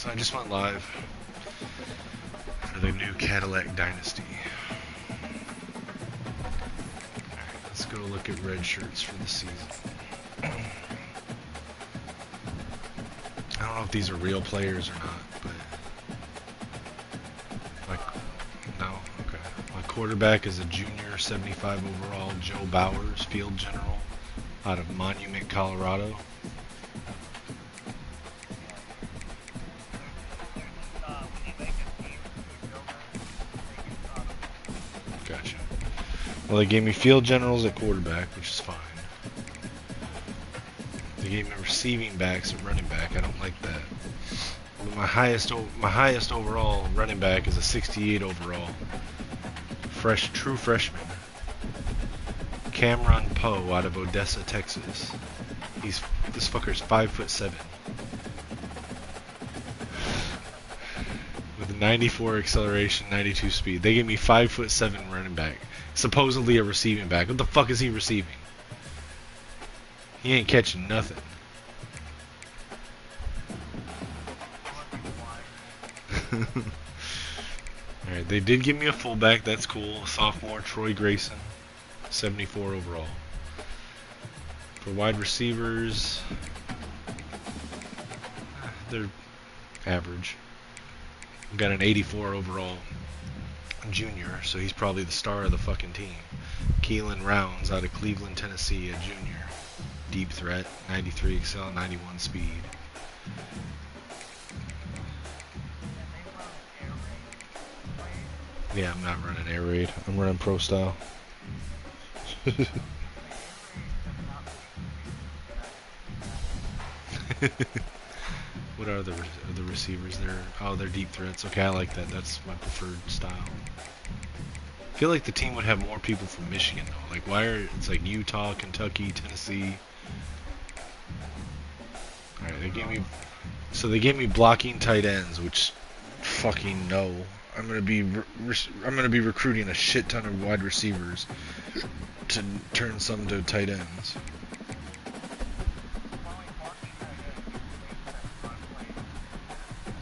So I just went live for the new Cadillac Dynasty. Alright, let's go look at red shirts for the season. I don't know if these are real players or not, but no, okay. My quarterback is a junior 75 overall Joe Bowers, field general, out of Monument, Colorado. Gotcha. Well, they gave me field generals at quarterback, which is fine. They gave me receiving backs at running back. I don't like that. But my highest overall running back is a 68 overall, true freshman, Cameron Poe out of Odessa, Texas. This fucker's 5'7", with 94 acceleration, 92 speed. They gave me 5'7" running back, supposedly a receiving back. What the fuck is he receiving? He ain't catching nothing. Alright, they did give me a fullback. That's cool. Sophomore Troy Grayson, 74 overall. For wide receivers, they're average. I've got an 84 overall junior, so he's probably the star of the fucking team. Keelan Rounds out of Cleveland, Tennessee, a junior. Deep threat, 93 excel, 91 speed. Yeah, I'm not running air raid. I'm running pro style. What are the receivers? They're deep threats. Okay, I like that. That's my preferred style. I feel like the team would have more people from Michigan though. Like it's like Utah, Kentucky, Tennessee. All right, they gave me blocking tight ends, which fucking no. I'm gonna be recruiting a shit ton of wide receivers to turn some to tight ends.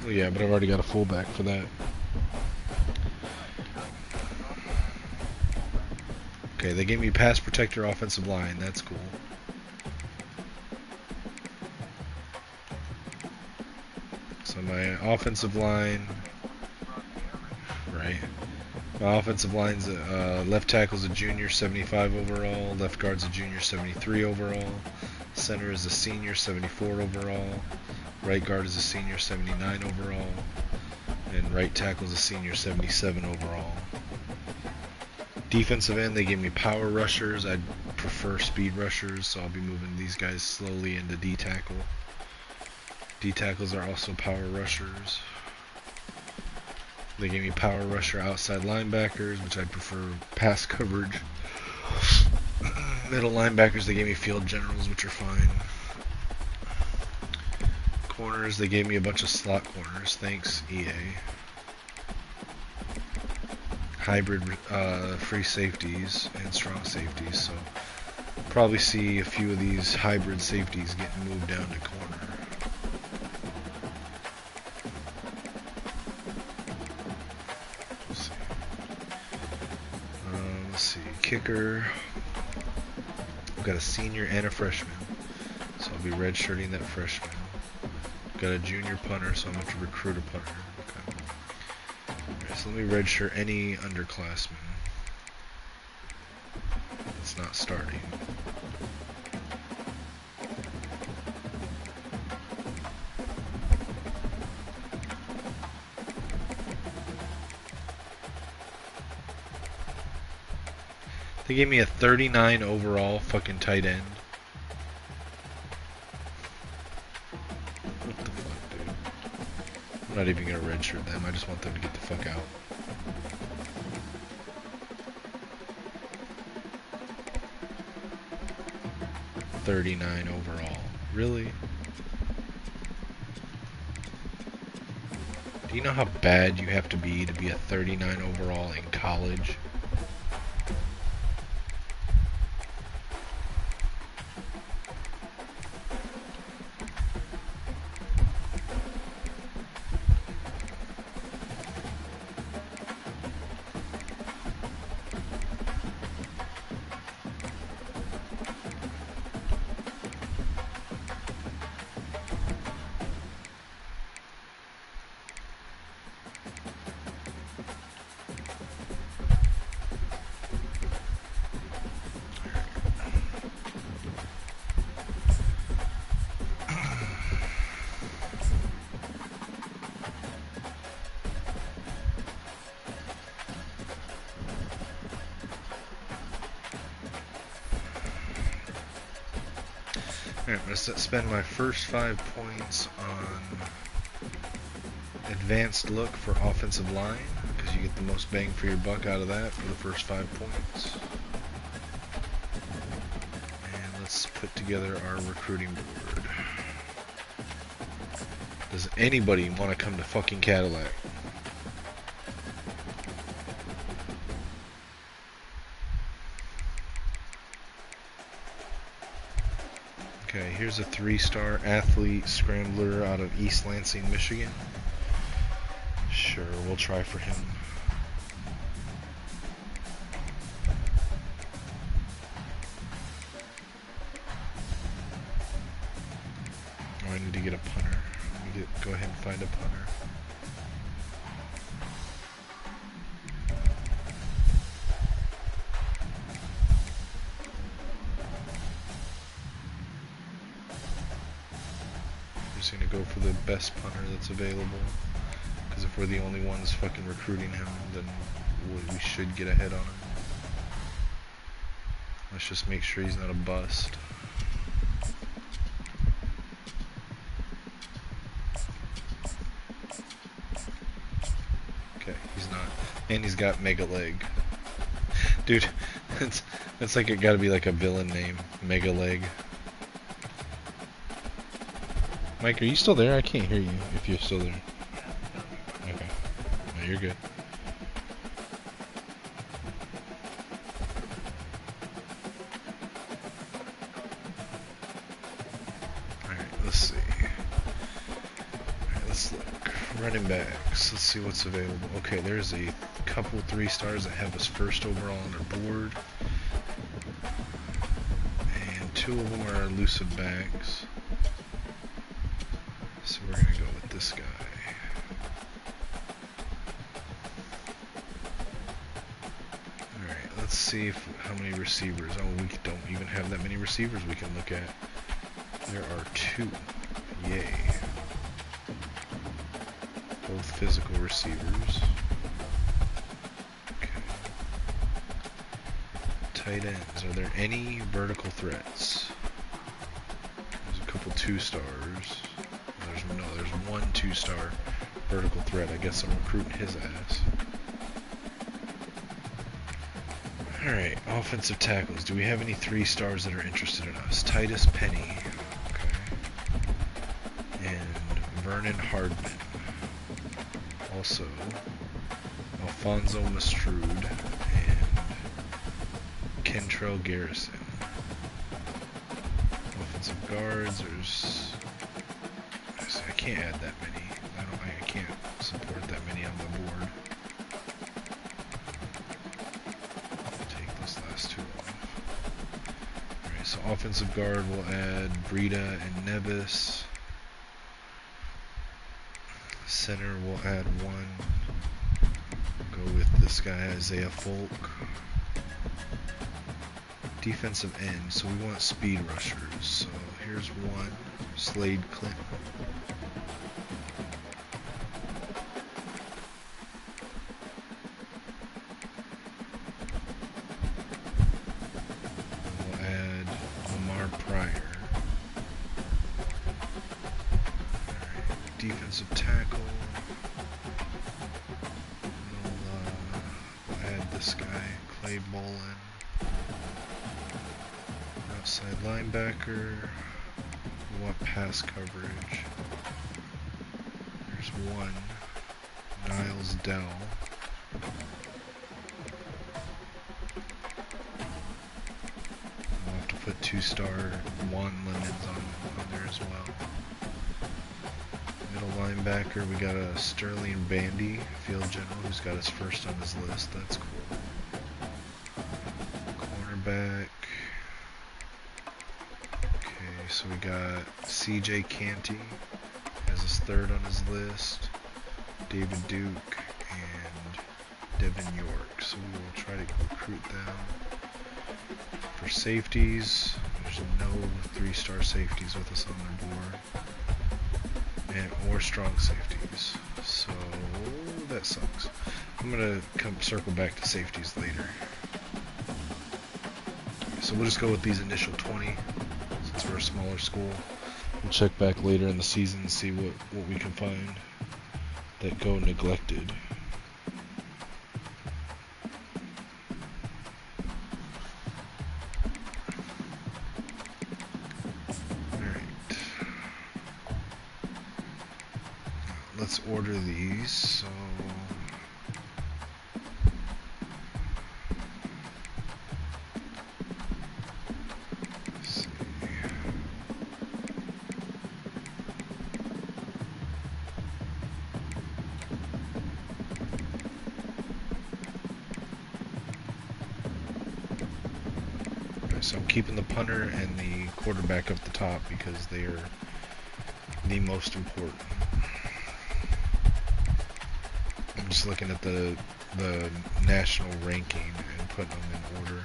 Well, yeah, but I've already got a fullback for that. Okay, they gave me pass protector, offensive line. That's cool. So my offensive line, right? My offensive line's left tackle's a junior, 75 overall. Left guard's a junior, 73 overall. Center is a senior, 74 overall. Right guard is a senior, 79 overall. And right tackle is a senior, 77 overall. Defensive end, they gave me power rushers. I'd prefer speed rushers, so I'll be moving these guys slowly into D tackle. D tackles are also power rushers. They gave me power rusher outside linebackers, which I'd prefer pass coverage. Middle linebackers, they gave me field generals, which are fine. Corners, they gave me a bunch of slot corners. Thanks, EA. Hybrid free safeties and strong safeties, so probably see a few of these hybrid safeties getting moved down to corner. Let's see. Kicker. I've got a senior and a freshman, so I'll be redshirting that freshman. Got a junior punter, so I'm going to recruit a punter. Okay. Alright, so let me redshirt any underclassman that's not starting. They gave me a 39 overall fucking tight end. What the fuck, dude? I'm not even gonna redshirt them. I just want them to get the fuck out. $39 overall. Really? Do you know how bad you have to be a 39 overall in college? Alright, I'm going to spend my first 5 points on advanced look for offensive line, because you get the most bang for your buck out of that for the first 5 points. And let's put together our recruiting board. Does anybody want to come to fucking Cadillac? Okay, here's a 3-star athlete scrambler out of East Lansing, Michigan. Sure, we'll try for him. Oh, I need to get a punter. Let me go ahead and find a punter. Just gonna go for the best punter that's available, because if we're the only ones fucking recruiting him, then we should get ahead on him. Let's just make sure he's not a bust. Okay, he's not. And he's got mega leg. Dude, that's like it gotta be like a villain name. Mega leg. Mike, are you still there? I can't hear you if you're still there. Okay. No, you're good. Alright, let's see. Alright, let's look. Running backs. Let's see what's available. Okay, there's a couple 3-stars that have us first overall on their board. And 2 of them are elusive backs. So we're going to go with this guy. Alright, let's see how many receivers. Oh, we don't even have that many receivers we can look at. There are 2. Yay. Both physical receivers. Okay. Tight ends. Are there any vertical threats? There's a couple 2-stars. There's 1 2-star vertical threat. I guess I'm recruiting his ass. Alright, offensive tackles. Do we have any 3-stars that are interested in us? Titus Penny. Okay. And Vernon Hardman. Also, Alfonso Mastrud and Kentrell Garrison. Offensive guards, there's... I can't add that many. I can't support that many on the board. Take those last 2 off. Alright, so offensive guard we'll add Breida and Nevis. Center we'll add 1. Go with this guy, Isaiah Folk. Defensive end, so we want speed rushers. So here's 1, Slade Clinton. Defensive tackle. We'll add this guy, Clay Bolin. Outside linebacker. We want pass coverage. There's 1, Niles Dell. We'll have to put 2-star Juan Lemons on there as well. Middle linebacker, we got a Sterling Bandy, field general, who's got us first on his list. That's cool. Cornerback. Okay, so we got CJ Canty, has us 3rd on his list. David Duke and Devin York. So we will try to recruit them. For safeties, there's no 3-star safeties with us on their board. Or strong safeties, so that sucks. I'm gonna circle back to safeties later. So we'll just go with these initial 20. So It's for a smaller school. We'll check back later in the season and see what we can find that go neglected. Alright. Let's order these. So So I'm keeping the punter and the quarterback up the top because they are the most important. I'm just looking at the national ranking and putting them in order.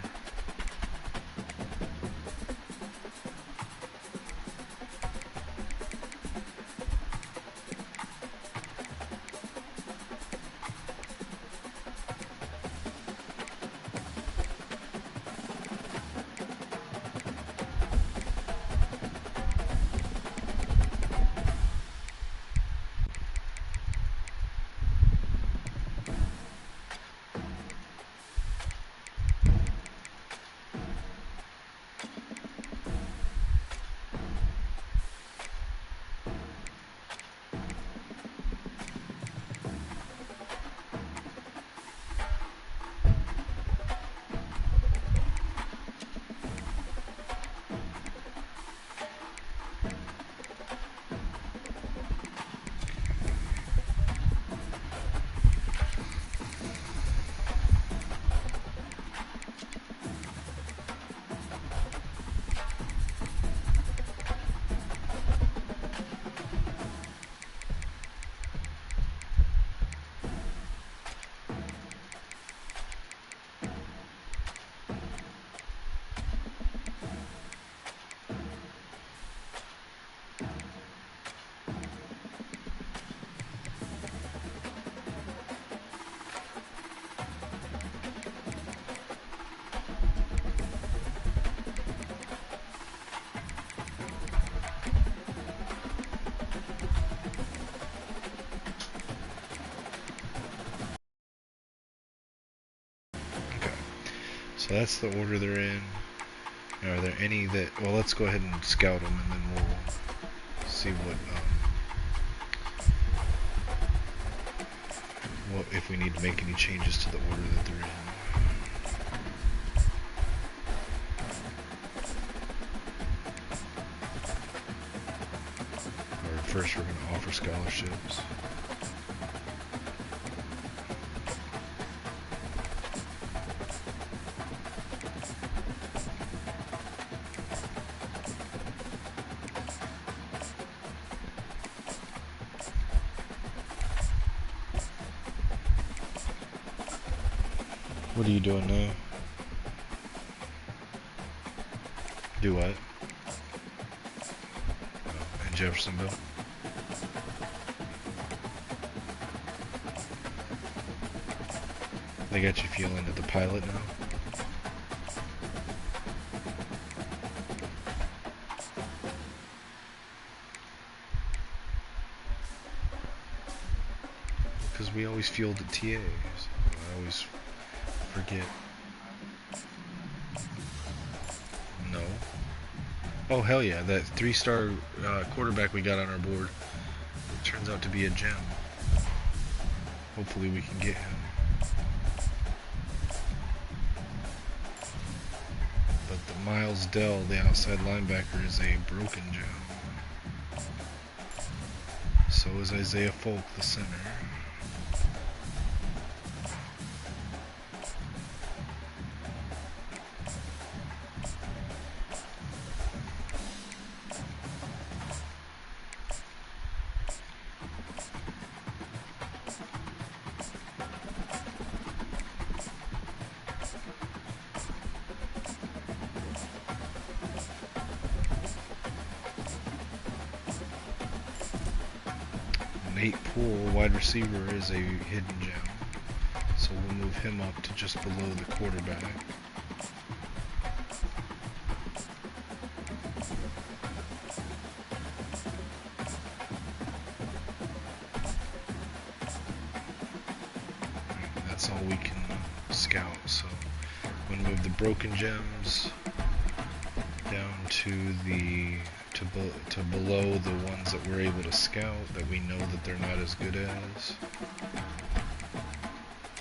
So that's the order they're in. Now, are there any that... Well, let's go ahead and scout them, and then we'll see what if we need to make any changes to the order that they're in. Or first, we're going to offer scholarships. What are you doing now? Do what? Oh, in Jeffersonville? They got you feeling at the pilot now? Because we always fueled at TAs. I always forget. No. Oh hell yeah, that 3-star quarterback we got on our board turns out to be a gem. Hopefully we can get him. But the Miles Dell, the outside linebacker, is a broken gem. So is Isaiah Folk, the center. Nate Poole, wide receiver, is a hidden gem. So we'll move him up to just below the quarterback. all we can scout. So I'm gonna move the broken gems down to below the ones that we're able to scout that we know that they're not as good as.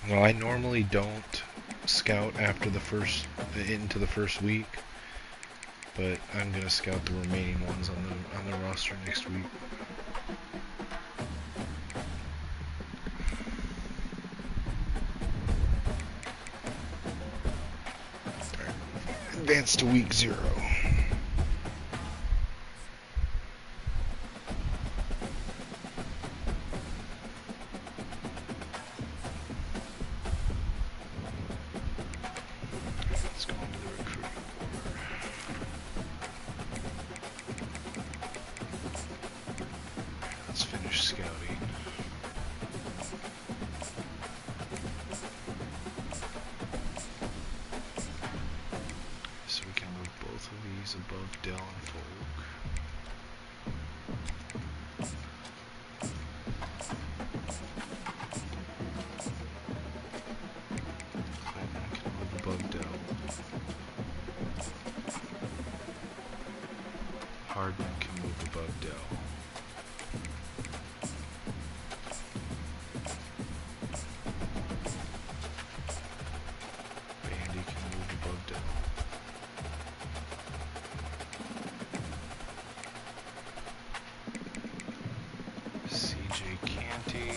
Now I normally don't scout after into the first week, but I'm gonna scout the remaining ones on the roster next week. Advance to week 0. Let's go into the recruiting board. Let's finish scouting. So we can move both of these above Dell and Folk. Above Dell. Hardman can move above Dell. Bandy can move above Dell. CJ Canty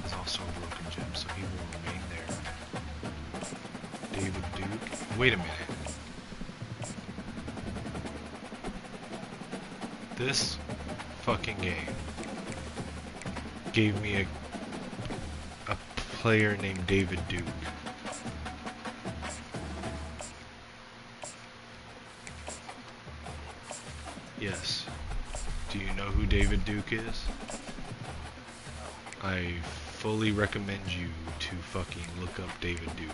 is also a broken gem, so he will remain there. David Duke. Wait a minute. This fucking game gave me a player named David Duke. Yes. Do you know who David Duke is? I fully recommend you to fucking look up David Duke.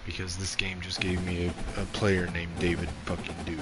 Because this game just gave me a player named David fucking Duke.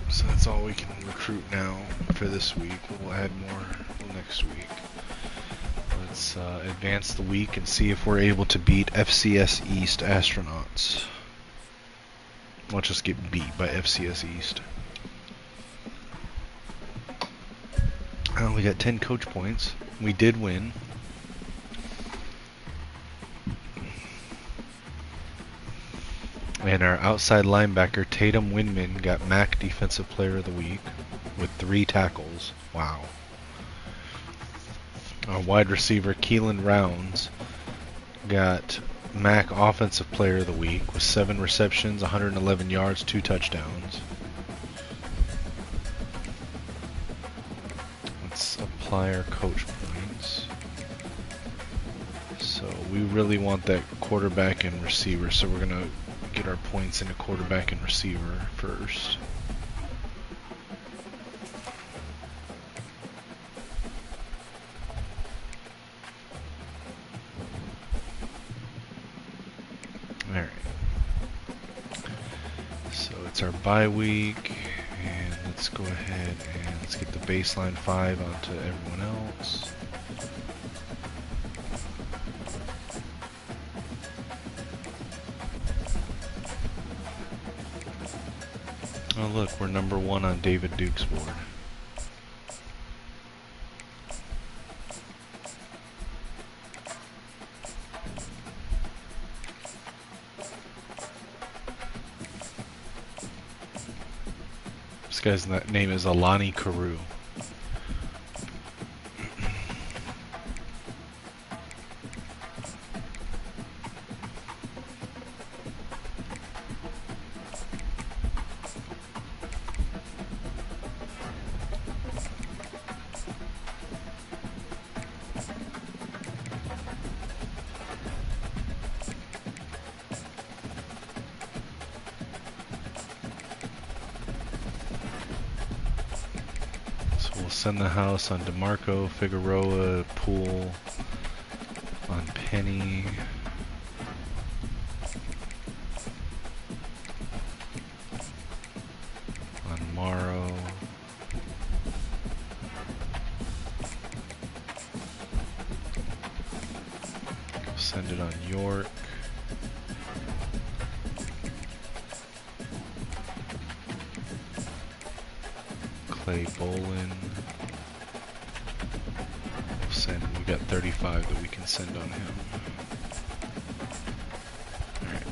So that's all we can recruit now for this week. We'll add more next week. Let's advance the week and see if we're able to beat FCS East Astronauts. Watch us get beat by FCS East. We got 10 coach points. We did win. And our outside linebacker, Tatum Winman, got MAC Defensive Player of the Week with 3 tackles. Wow. Our wide receiver, Keelan Rounds, got MAC Offensive Player of the Week with 7 receptions, 111 yards, 2 touchdowns. Let's apply our coach points. So we really want that quarterback and receiver, so we're going to get our points into quarterback and receiver first. Alright. So it's our bye week, and let's go ahead and let's get the baseline 5 onto everyone else. Oh look, we're number 1 on David Duke's board. guy's name is Alani Carew. We'll send the house on DeMarco, Figueroa, Poole, on Penny, on Morrow, we'll send it on York, Clay Bolin. We got 35 that we can send on him. Alright.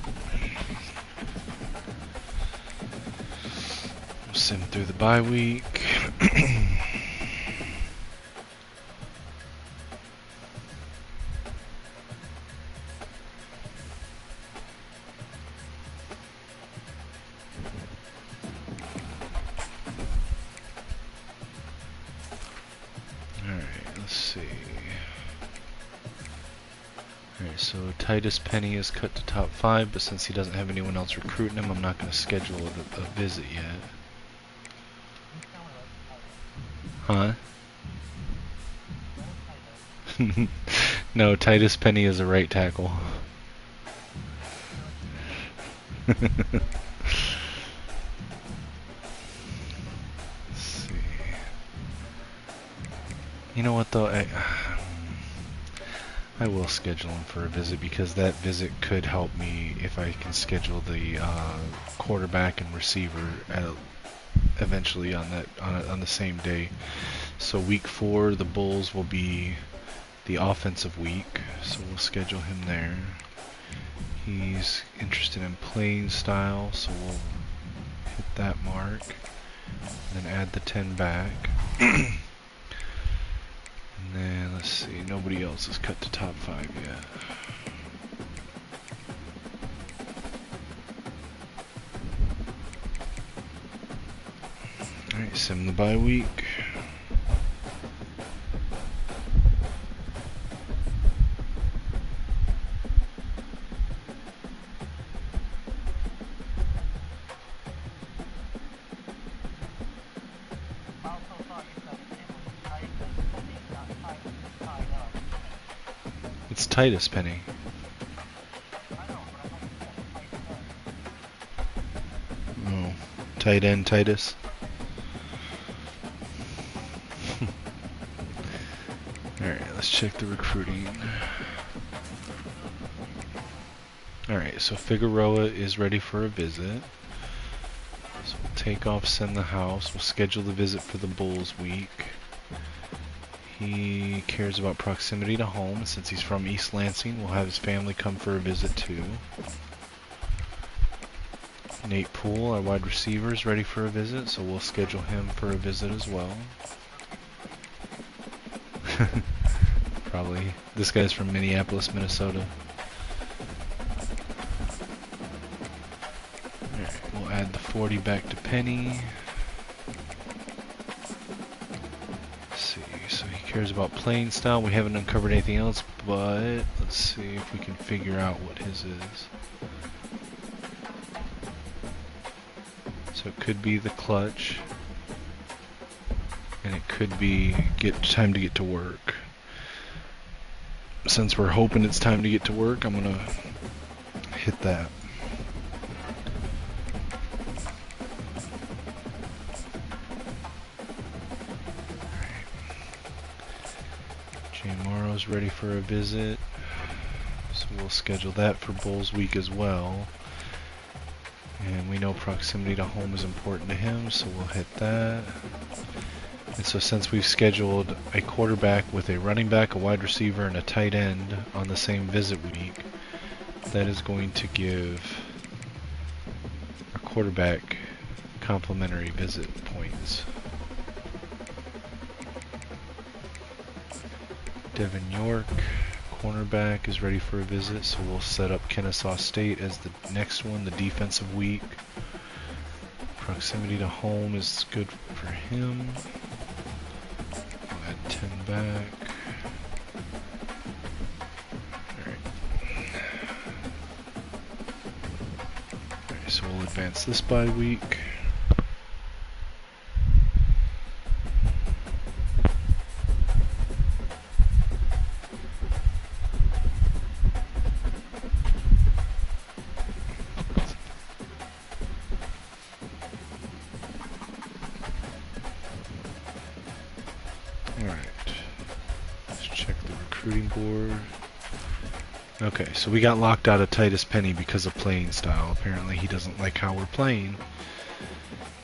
We'll send through the bye week. So Titus Penny is cut to top 5, but since he doesn't have anyone else recruiting him, I'm not going to schedule a visit yet. Huh? No, Titus Penny is a right tackle. Let's see. You know what though? I will schedule him for a visit because that visit could help me if I can schedule the quarterback and receiver eventually on the same day. So week 4, the Bulls will be the offensive week, so we'll schedule him there. He's interested in playing style, so we'll hit that mark, and then add the 10 back. And then, let's see, nobody else is cut to top 5 yet. Alright, sim the bye week. It's Titus Penny. Oh, tight end Titus. Alright, let's check the recruiting. Alright, so Figueroa is ready for a visit. So we'll take off, send the house. We'll schedule the visit for the Bulls week. He cares about proximity to home. Since he's from East Lansing, we'll have his family come for a visit too. Nate Poole, our wide receiver, is ready for a visit, so we'll schedule him for a visit as well. Probably. This guy's from Minneapolis, Minnesota. Alright, we'll add the 40 back to Penny. So he cares about playing style. We haven't uncovered anything else, but let's see if we can figure out what his is. So it could be the clutch, and it could be time to get to work. Since we're hoping it's time to get to work, I'm gonna hit that. Morrow's ready for a visit, so we'll schedule that for Bulls week as well. And we know proximity to home is important to him, so we'll hit that. And so since we've scheduled a quarterback with a running back, a wide receiver, and a tight end on the same visit week, that is going to give our quarterback complimentary visit points. Devin York, cornerback, is ready for a visit, so we'll set up Kennesaw State as the next one, the defensive week. Proximity to home is good for him. We'll add 10 back. Alright, so we'll advance this bye week. Okay, so we got locked out of Titus Penny because of playing style. Apparently he doesn't like how we're playing.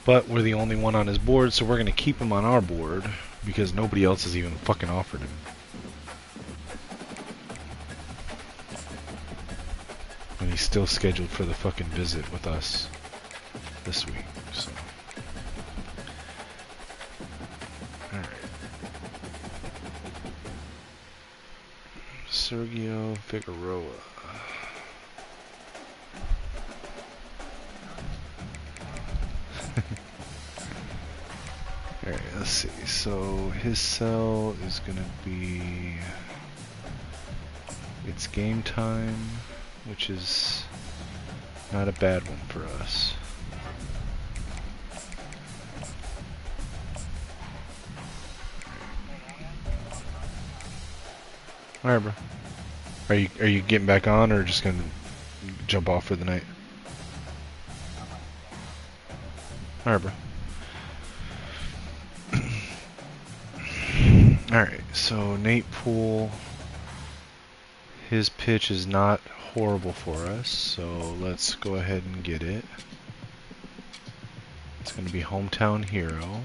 But we're the only one on his board, so we're going to keep him on our board because nobody else has even fucking offered him. And he's still scheduled for the fucking visit with us this week, so. Alright. Sergio Figueroa. Alright, let's see. So his cell is gonna be, it's game time, which is not a bad one for us. Alright, bro. Are you getting back on, or just gonna jump off for the night? Alright, bro. Alright, so Nate Poole, his pitch is not horrible for us, so let's go ahead and get it. It's going to be Hometown Hero.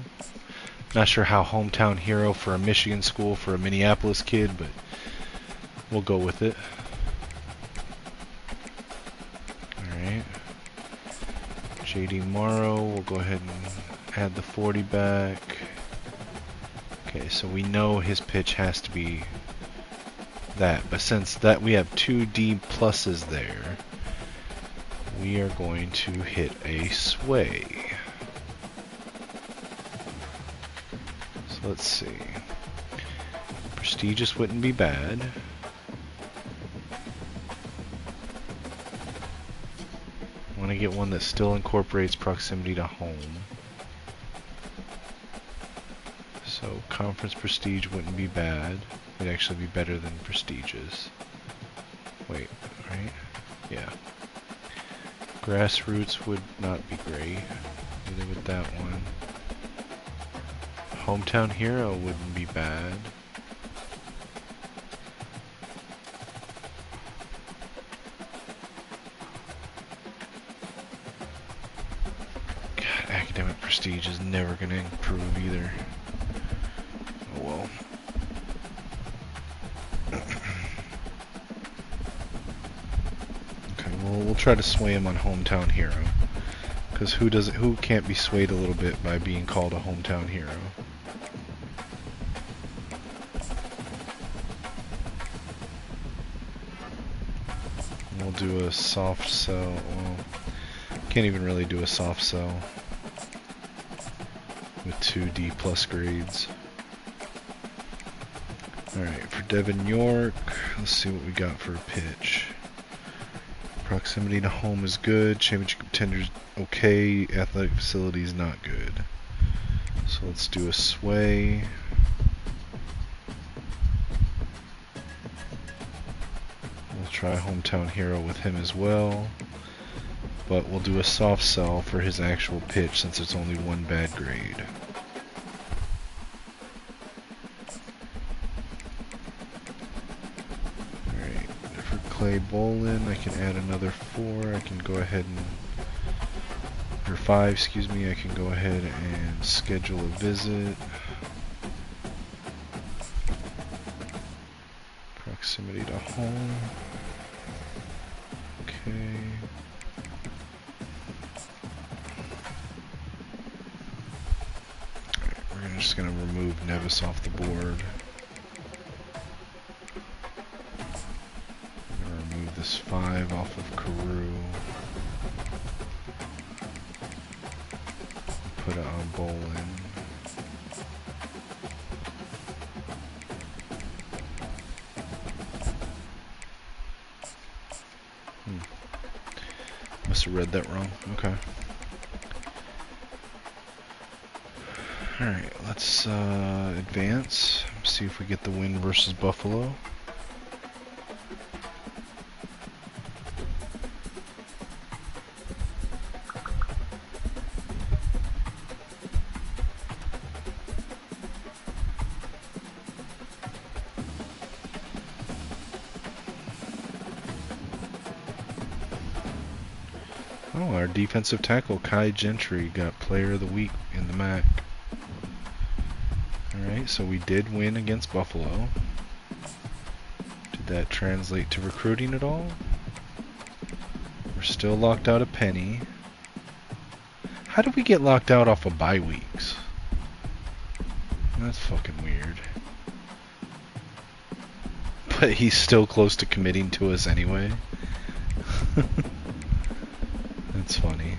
Not sure how Hometown Hero for a Michigan school for a Minneapolis kid, but we'll go with it. Alright. JD Morrow, we'll go ahead and add the 40 back. Okay, so we know his pitch has to be that, but since that we have two D pluses there, we are going to hit a sway. So let's see. Prestigious wouldn't be bad. I want to get one that still incorporates proximity to home. So Conference Prestige wouldn't be bad. It'd actually be better than Prestigious. Wait, right? Yeah. Grassroots would not be great. Either with that one. Hometown Hero wouldn't be bad. God, Academic Prestige is never going to improve either. Oh well. Okay, well we'll try to sway him on Hometown Hero. Because who can't be swayed a little bit by being called a Hometown Hero? We'll do a soft sell. Well, can't even really do a soft sell with 2 D plus grades. Alright, for Devin York, let's see what we got for a pitch. Proximity to home is good. Championship contenders okay. Athletic facility is not good. So let's do a sway. We'll try Hometown Hero with him as well. But we'll do a soft sell for his actual pitch since it's only 1 bad grade. Alright, for Clay Bolin, I can add another 4. I can go ahead and, or 5, excuse me, I can go ahead and schedule a visit. Proximity to home. Okay. I'm just going to remove Nevis off the board. I'm going to remove this 5 off of Carew. Put it on Bolin. Must have read that wrong. Okay. Alright, let's advance. See if we get the win versus Buffalo. Oh, our defensive tackle, Kai Gentry, got Player of the Week in the MAC. Alright, so we did win against Buffalo. Did that translate to recruiting at all? We're still locked out of Penny. How did we get locked out off of bye weeks? That's fucking weird. But he's still close to committing to us anyway. That's funny.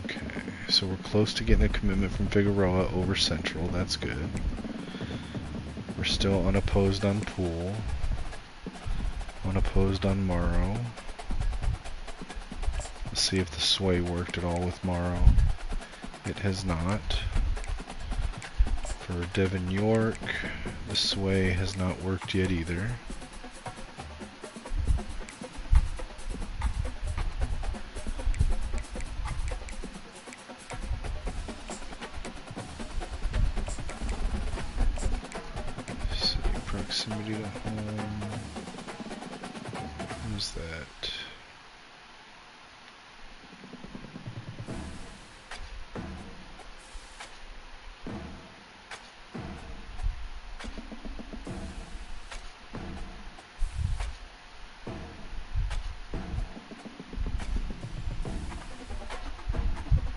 Okay, so we're close to getting a commitment from Figueroa over Central. That's good. We're still unopposed on Poole. Unopposed on Morrow. Let's see if the sway worked at all with Morrow. It has not. For Devin York, the sway has not worked yet either. Proximity to home. Who's that?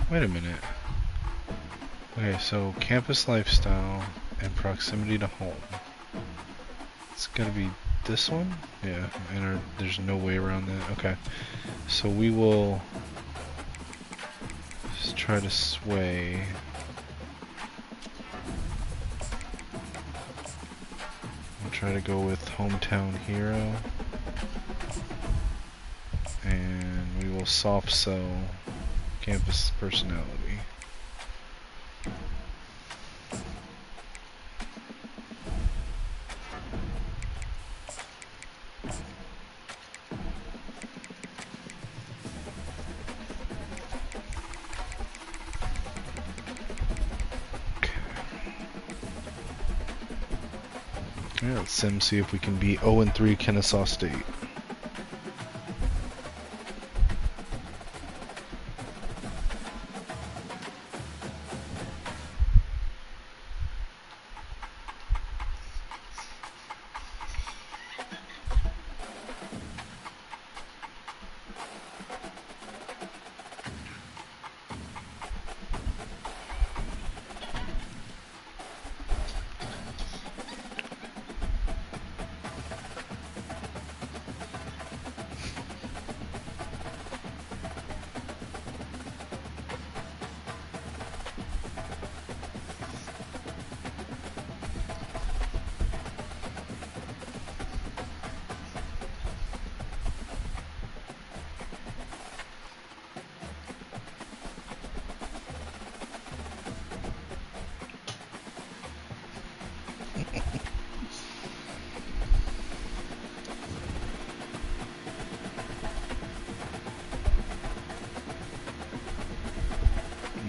Wait a minute. Okay, so campus lifestyle and proximity to home. It's gotta be this one? Yeah, and there's no way around that. Okay, so we will just try to sway. We'll try to go with hometown hero. And we will soft sell campus personality. Yeah, let's see if we can beat 0-3 Kennesaw State.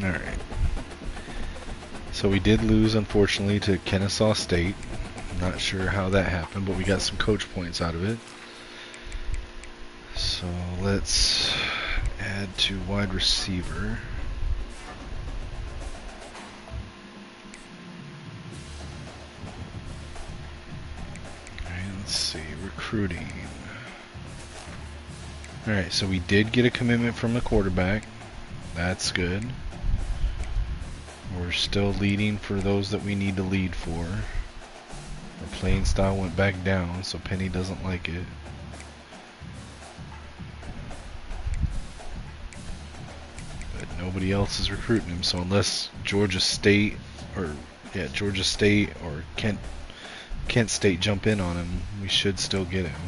Alright. So we did lose, unfortunately, to Kennesaw State. I'm not sure how that happened, but we got some coach points out of it. So let's add to wide receiver. Alright, let's see. Recruiting. Alright, so we did get a commitment from the quarterback. That's good. We're still leading for those that we need to lead for. Our playing style went back down, so Penny doesn't like it. But nobody else is recruiting him, so unless Georgia State or Kent State jump in on him, we should still get him.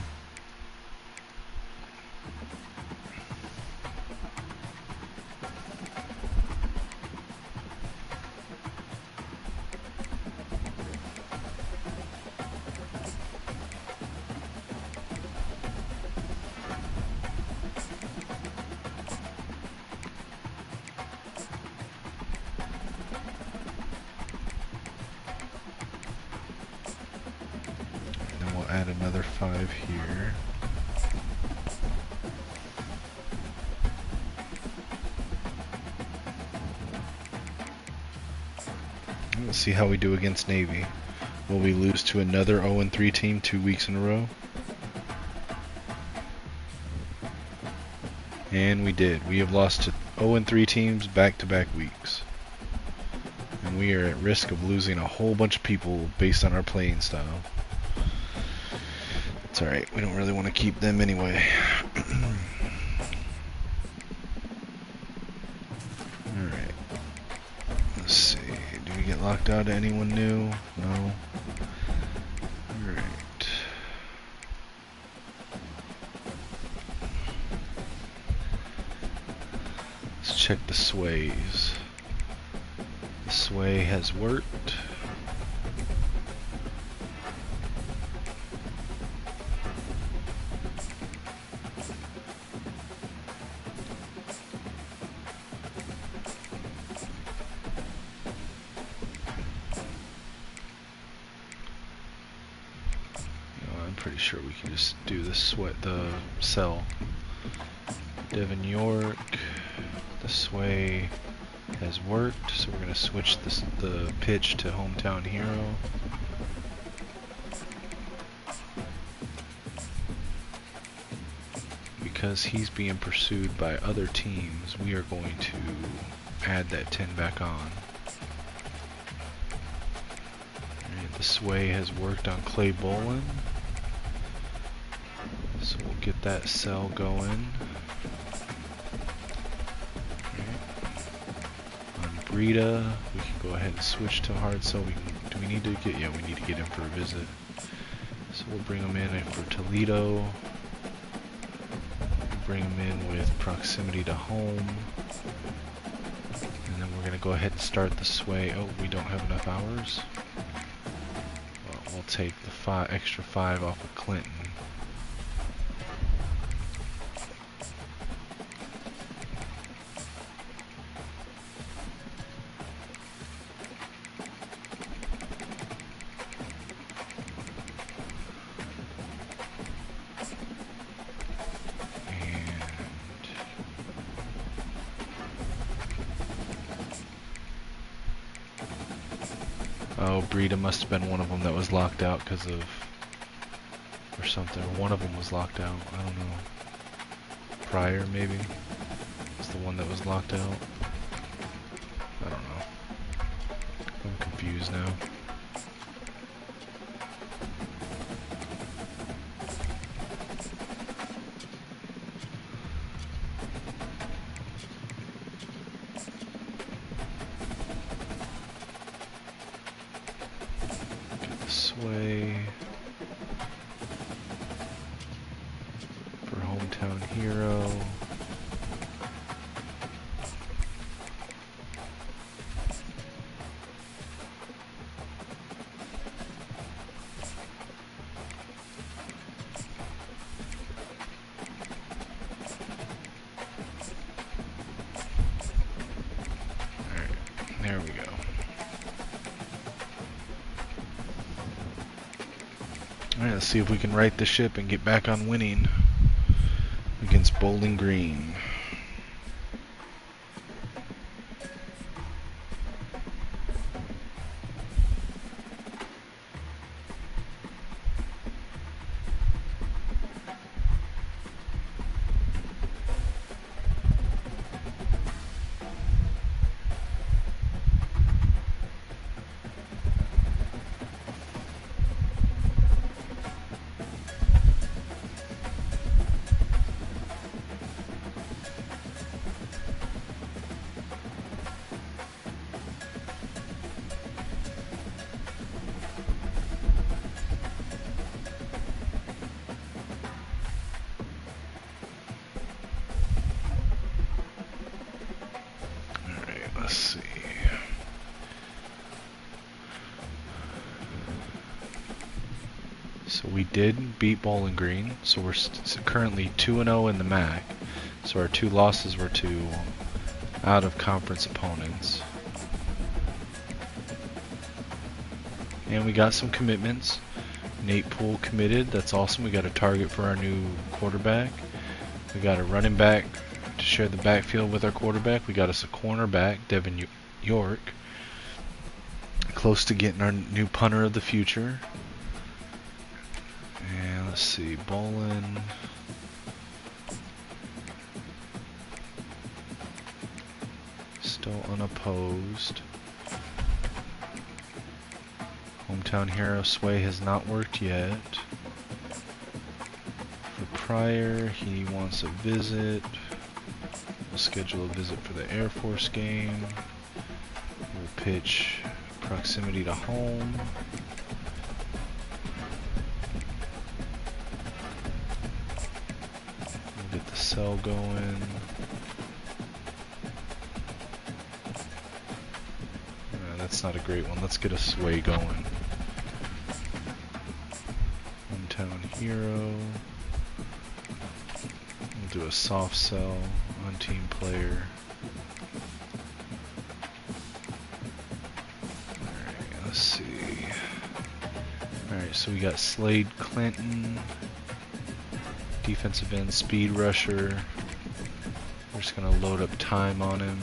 Add another 5 here. Let's see how we do against Navy. Will we lose to another 0-3 team 2 weeks in a row? And we did. We have lost to 0-3 teams back-to-back weeks. And we are at risk of losing a whole bunch of people based on our playing style. It's alright, we don't really want to keep them anyway. Alright. Let's see. Do we get locked out to anyone new? No. Alright. Let's check the sways. The sway has worked. Pretty sure we can just do the sell. Devin York, the sway has worked, so we're going to switch the pitch to Hometown Hero. Because he's being pursued by other teams, we are going to add that 10 back on. And the sway has worked on Clay Bolin. So we'll get that cell going. Okay. On Brita, we can go ahead and switch to hard cell. Do we need to get? Yeah, we need to get him for a visit. So we'll bring him in for Toledo. We'll bring him in with proximity to home. And then we're going to go ahead and start the sway. Oh, we don't have enough hours. Well, we'll take the extra 5 off of Clinton. Oh, Brita must have been one of them that was locked out because of, or something. One of them was locked out. I don't know. Pryor, maybe? It's the one that was locked out. I don't know. I'm confused now. Sway for Hometown Hero. Alright, there we go. Alright, let's see if we can right the ship and get back on winning against Bowling Green. So we did beat Bowling Green, so we're currently 2-0 in the MAC. So our 2 losses were to out of conference opponents. And we got some commitments. Nate Poole committed, that's awesome. We got a target for our new quarterback. We got a running back to share the backfield with our quarterback. We got us a cornerback, Devin York. Close to getting our new punter of the future. And let's see, Bolin. Still unopposed. Hometown Hero Sway has not worked yet. For Pryor, he wants a visit. We'll schedule a visit for the Air Force game. We'll pitch proximity to home. We'll get the cell going. That's not a great one. Let's get a Sway going. Hometown Hero. We'll do a soft sell on team player. Alright, let's see. Alright, so we got Slade Clinton. Defensive end speed rusher. We're just gonna load up time on him.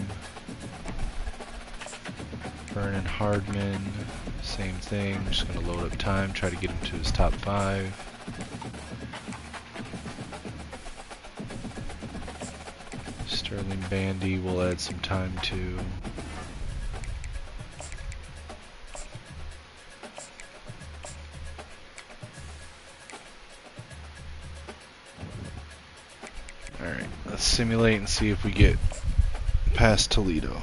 Vernon Hardman, same thing. Just gonna load up time, try to get him to his top 5. Sterling Bandy will add some time to. Alright, let's simulate and see if we get past Toledo.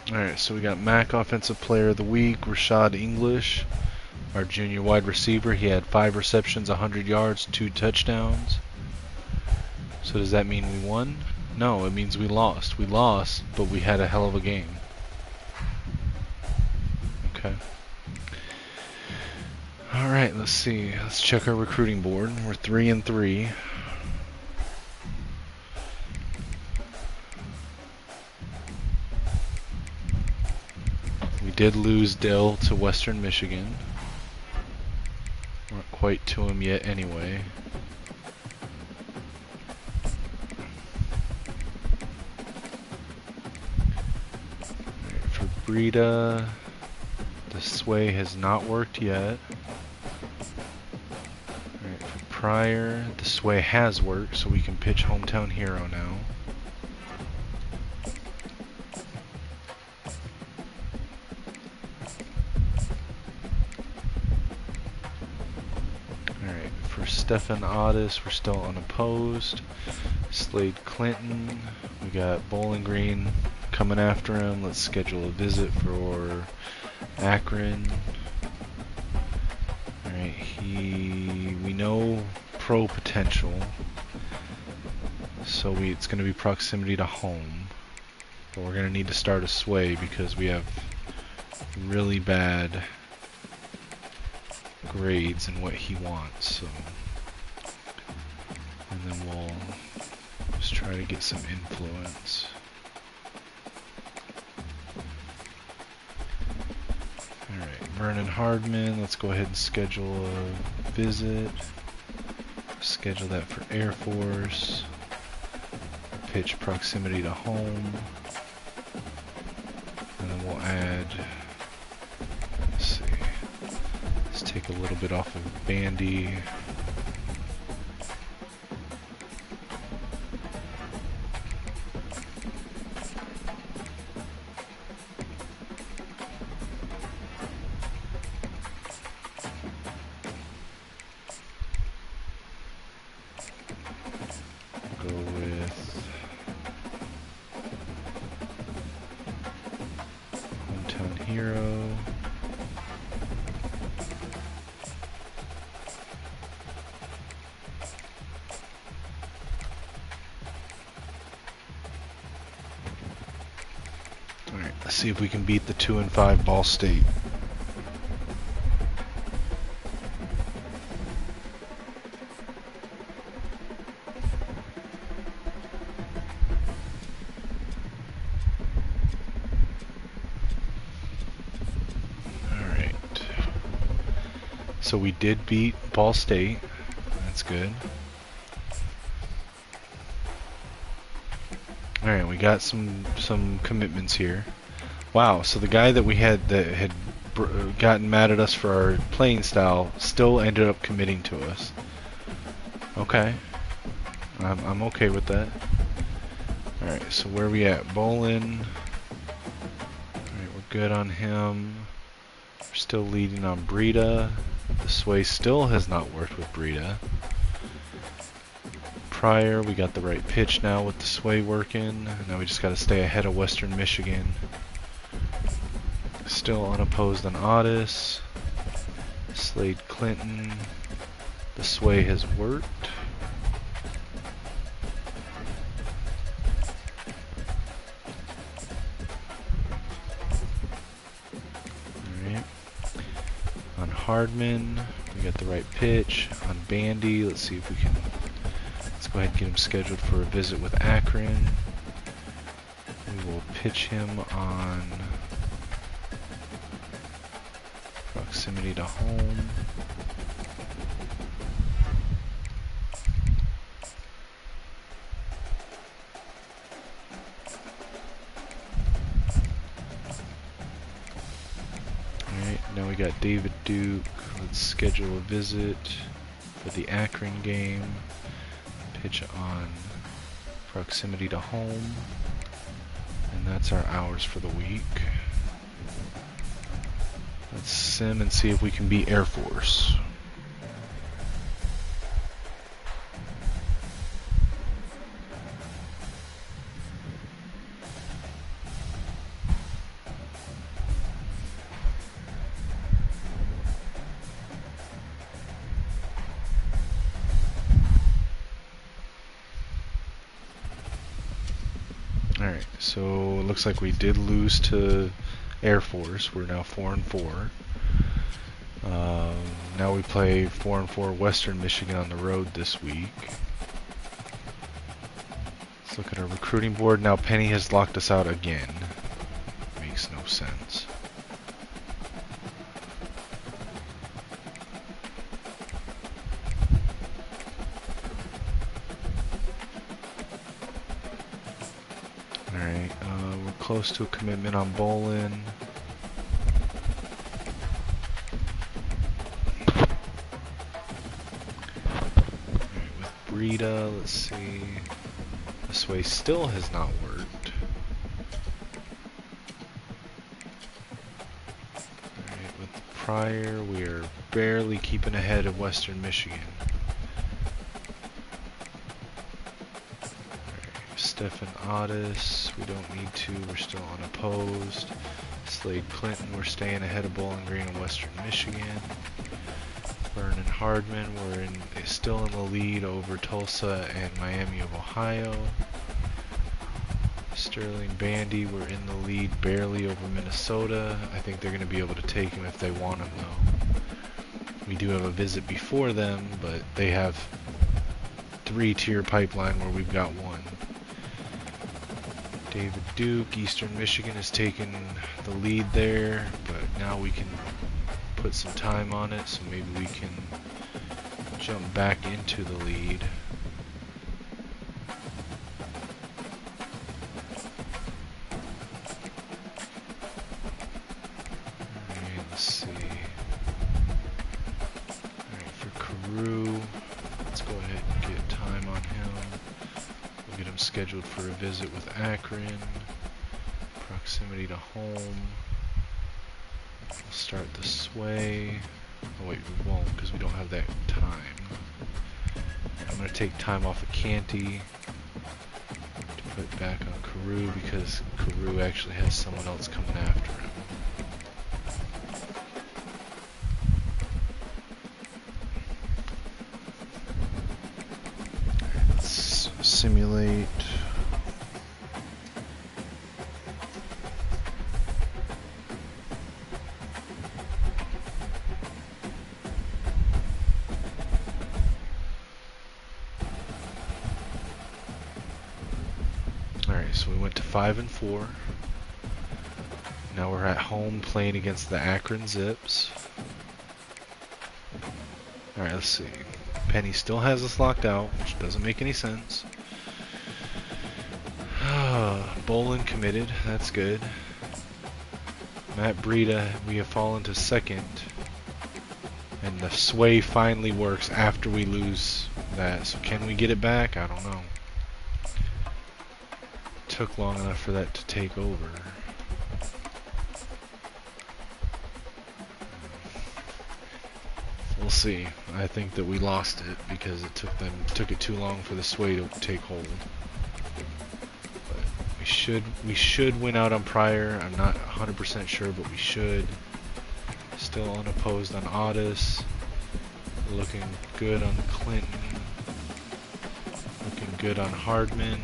Alright, so we got MAC Offensive Player of the Week, Rashad English, our junior wide receiver. He had 5 receptions, 100 yards, 2 touchdowns. So does that mean we won? No, it means we lost. We lost, but we had a hell of a game. Okay. Alright, let's see. Let's check our recruiting board. We're 3-3. Did lose Dell to Western Michigan. We're not quite to him yet anyway. Right, for Breda, the Sway has not worked yet. Right, for Pryor, the Sway has worked, so we can pitch Hometown Hero now. Stephen Otis, we're still unopposed. Slade Clinton, we got Bowling Green coming after him. Let's schedule a visit for Akron. Alright, we know pro potential, so it's going to be proximity to home. But we're going to need to start a Sway because we have really bad grades in what he wants. So. And then we'll just try to get some influence. Alright, Vernon Hardman, let's go ahead and schedule a visit. Schedule that for Air Force. Pitch proximity to home. And then we'll add, let's see, let's take a little bit off of Bandy. see if we can beat the 2-5 Ball State. Alright. So we did beat Ball State. That's good. Alright, we got some commitments here. Wow, so the guy that we had that had gotten mad at us for our playing style still ended up committing to us. Okay. I'm okay with that. Alright, so where are we at? Bolin. Alright, we're good on him. We're still leading on Brita. The sway still has not worked with Brita. Pryor, we got the right pitch now with the sway working. Now we just got to stay ahead of Western Michigan. Still unopposed on Otis. Slade Clinton. The sway has worked. Alright. On Hardman, we got the right pitch. On Bandy, let's see if we can. Let's go ahead and get him scheduled for a visit with Akron. We will pitch him on proximity to home. Alright, now we got David Duke. Let's schedule a visit for the Akron game. Pitch on proximity to home. And that's our hours for the week. Let's sim and see if we can beat Air Force. Alright, so it looks like we did lose to Air Force. We're now 4-4. Now we play 4-4 Western Michigan on the road this week. Let's look at our recruiting board. Now Penny has locked us out again. Makes no sense. Alright, we're close to a commitment on Bolin. Rita, let's see. This way still has not worked. Alright, with Pryor, we are barely keeping ahead of Western Michigan. Alright, Stephen Otis, we don't need to, we're still unopposed. Slade Clinton, we're staying ahead of Bowling Green and Western Michigan. Vernon Hardman, we're still in the lead over Tulsa and Miami of Ohio. Sterling Bandy, we're in the lead barely over Minnesota. I think they're going to be able to take him if they want him though. We do have a visit before them, but they have 3-tier pipeline where we've got one. David Duke, Eastern Michigan has taken the lead there, but now we can put some time on it, so maybe we can jump back into the lead. Alright, let's see. Alright, for Carew, let's go ahead and get time on him. We'll get him scheduled for a visit with Akron. Proximity to home. We'll start the sway. Oh wait, we won't because we don't have that time. I'm going to take time off of Canty to put back on Carew because Carew actually has someone else coming after him. Let's simulate. so we went to 5-4. Now we're at home playing against the Akron Zips. Alright, let's see. Penny still has us locked out, which doesn't make any sense. Bolin committed, that's good. Matt Breida, we have fallen to second. And the sway finally works after we lose that. So can we get it back? I don't know. Took long enough for that to take over. We'll see. I think that we lost it because it took it too long for the sway to take hold. But we should win out on Pryor. I'm not 100% sure, but we should. Still unopposed on Otis. Looking good on Clinton. Looking good on Hardman.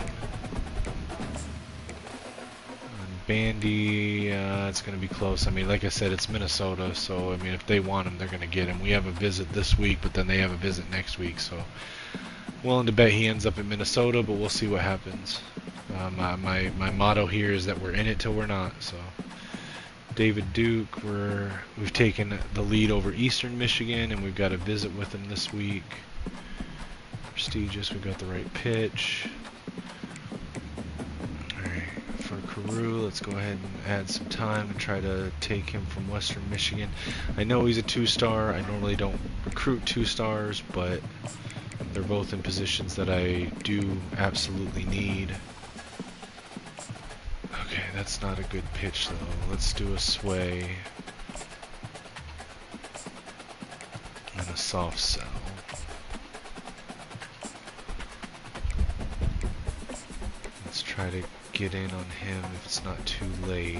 Bandy, it's going to be close. I mean, like I said, it's Minnesota, so I mean, if they want him, they're going to get him. We have a visit this week, but then they have a visit next week, so willing to bet he ends up in Minnesota, but we'll see what happens. My motto here is that we're in it till we're not. So David Duke, we've taken the lead over Eastern Michigan, and we've got a visit with him this week. Prestigious, we've got the right pitch. Carew, let's go ahead and add some time and try to take him from Western Michigan. I know he's a 2-star. I normally don't recruit 2-stars, but they're both in positions that I do absolutely need. Okay, that's not a good pitch though. Let's do a sway and a soft sell. Let's try to get in on him if it's not too late.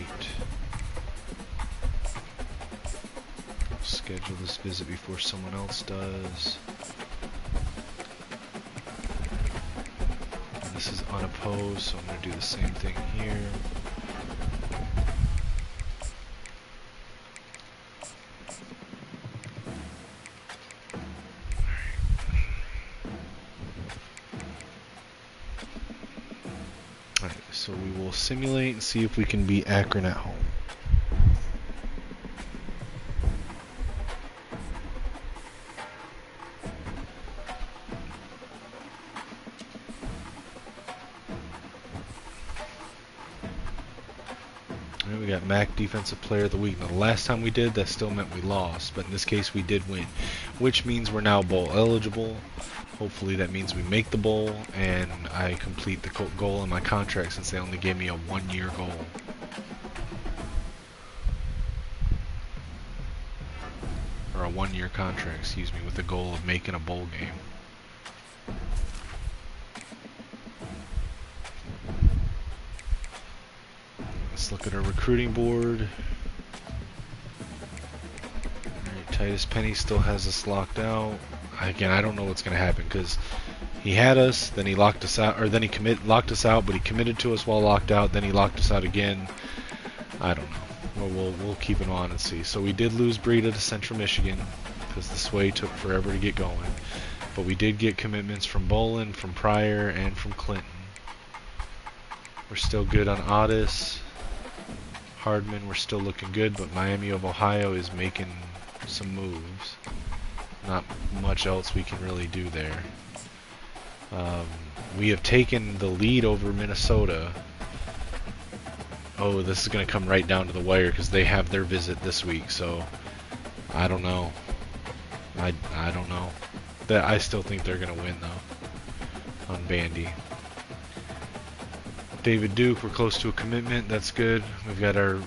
Schedule this visit before someone else does. And this is unopposed, so I'm going to do the same thing here. So we will simulate and see if we can beat Akron at home. And we got MAC Defensive Player of the Week. Now the last time we did, that still meant we lost, but in this case we did win, which means we're now bowl eligible. Hopefully that means we make the bowl and I complete the goal in my contract, since they only gave me a 1-year goal. Or a 1-year contract, excuse me, with the goal of making a bowl game. Let's look at our recruiting board. Alright, Titus Penny still has us locked out. Again, I don't know what's going to happen, because he had us, then he locked us out, or then he locked us out, but he committed to us while locked out, then he locked us out again. I don't know. Well, we'll keep it on and see. So we did lose Breida to Central Michigan, because the sway took forever to get going. But we did get commitments from Bolin, from Pryor, and from Clinton. We're still good on Otis. Hardman, we're still looking good, but Miami of Ohio is making some moves. Not much else we can really do there. We have taken the lead over Minnesota. Oh, this is going to come right down to the wire because they have their visit this week. So I don't know. I don't know. I still think they're going to win though on Bandy. David Duke, we're close to a commitment. That's good. We've got our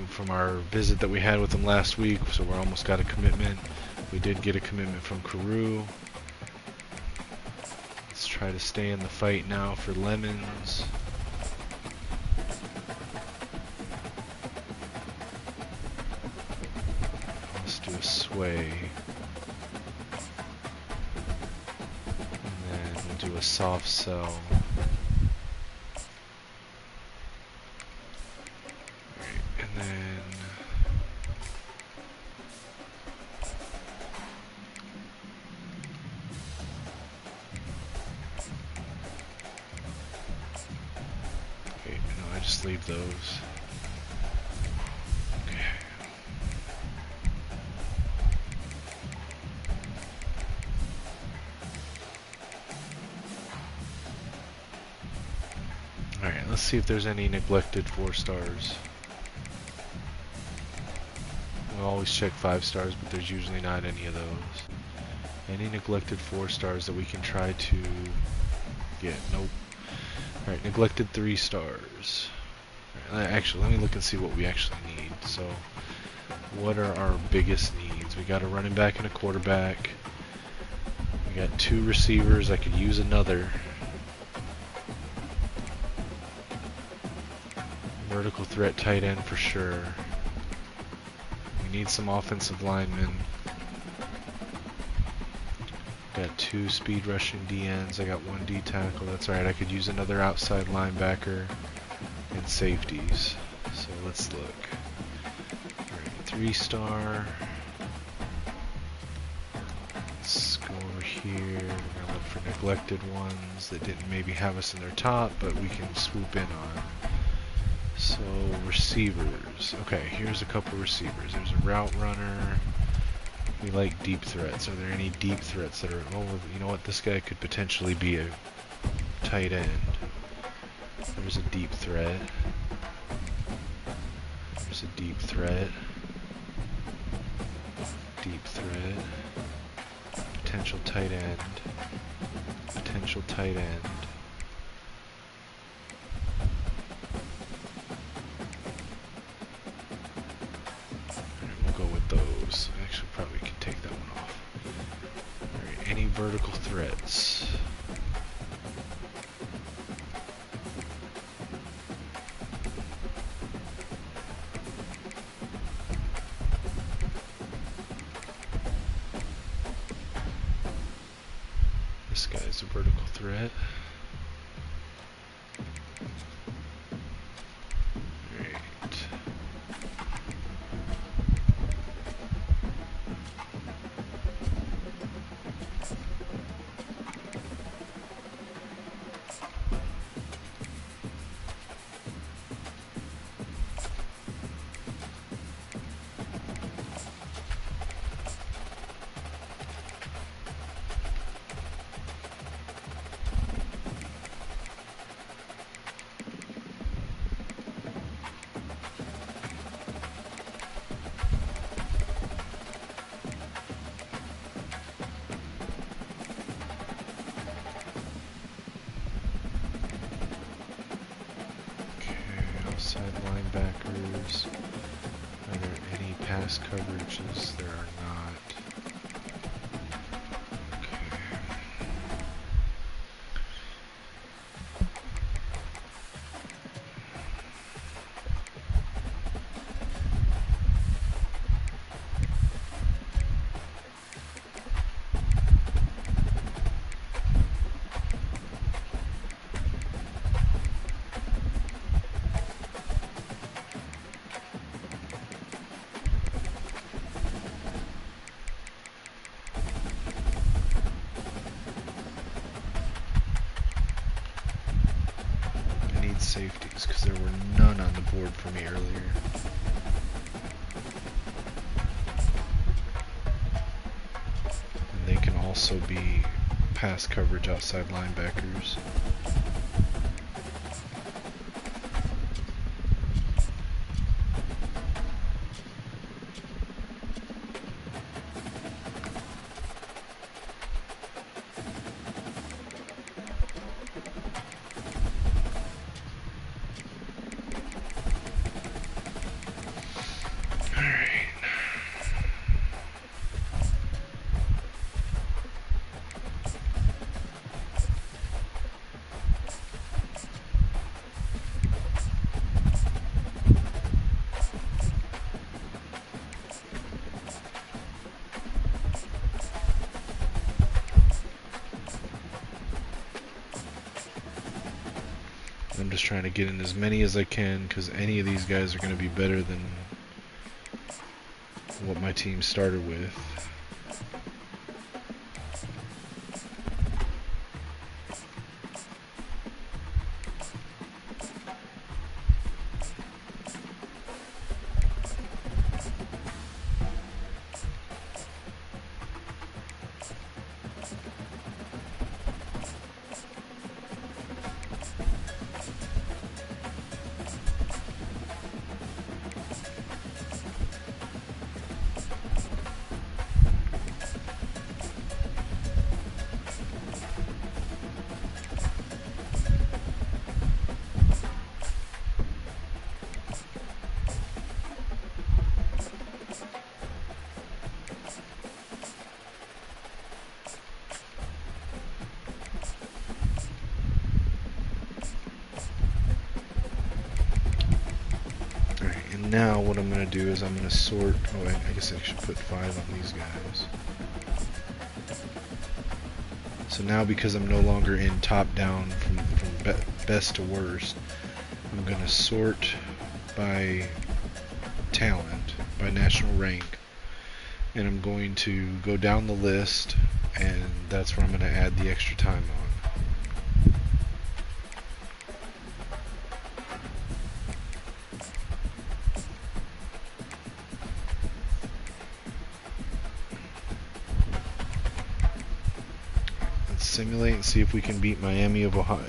from our visit that we had with them last week, so we're almost got a commitment. We did get a commitment from Carew. Let's try to stay in the fight now for Lemons. Let's do a sway. And then we'll do a soft sell. just leave those. Okay. Alright, let's see if there's any neglected 4 stars. We always check 5 stars, but there's usually not any of those. Any neglected 4 stars that we can try to get? Nope. Alright, neglected 3 stars. Right, actually, let me look and see what we actually need. So, what are our biggest needs? We got a running back and a quarterback. We got 2 receivers. I could use another. Vertical threat tight end for sure. We need some offensive linemen. Got 2 speed rushing DNs. I got 1 D tackle. That's alright. I could use another outside linebacker and safeties. So let's look. Alright, 3-star. Let's go over here. We're gonna look for neglected ones that didn't maybe have us in their top, but we can swoop in on. So, receivers. Okay, here's a couple receivers. There's a route runner. We like deep threats. Are there any deep threats that are... Oh, you know what? This guy could potentially be a tight end. There's a deep threat. There's a deep threat. Deep threat. Potential tight end. Potential tight end. Actually, probably can take that one off. Alright, any vertical threats? This guy's a vertical threat. Linebackers. Are there any pass coverages? There are not. Okay. Safeties, because there were none on the board for me earlier. And they can also be pass coverage outside linebackers. I'm just trying to get in as many as I can, because any of these guys are going to be better than what my team started with. now what I'm going to do is I'm going to sort. Oh, I guess I should put 5 on these guys. So now, because I'm no longer in top down from best to worst, I'm going to sort by talent, by national rank, and I'm going to go down the list, and that's where I'm going to add the extra time on. Let's simulate and see if we can beat Miami of Ohio.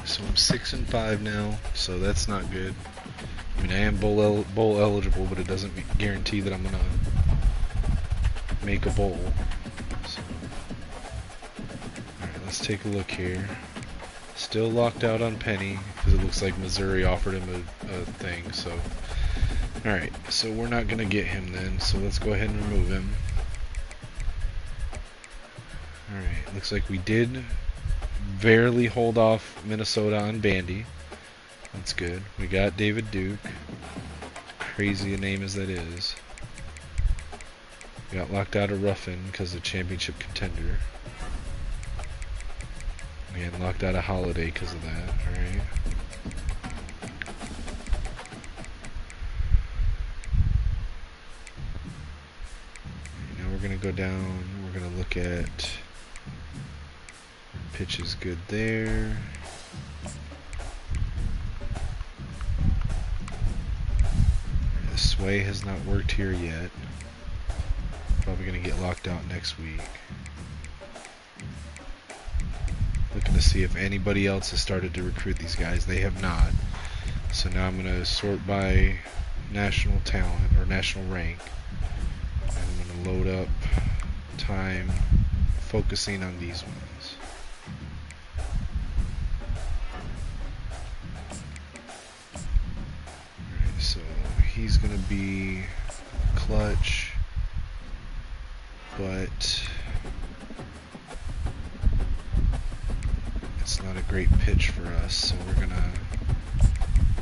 So I'm 6-5 now, so that's not good. I mean, I am bowl eligible, but it doesn't guarantee that I'm gonna make a bowl. So, all right, let's take a look here. Still locked out on Penny because it looks like Missouri offered him a thing. So, all right, so we're not gonna get him then. So let's go ahead and remove him. All right, looks like we did barely hold off Minnesota on Bandy. That's good. We got David Duke. Crazy a name as that is. We got locked out of Ruffin because of championship contender. And locked out of Holiday because of that. Alright. Now we're going to go down. We're going to look at pitch is good there. The sway has not worked here yet. Probably going to get locked out next week. Looking to see if anybody else has started to recruit these guys. They have not. So now I'm going to sort by national talent or national rank. And I'm going to load up time focusing on these ones. So he's going to be clutch, but it's not a great pitch for us, so we're going to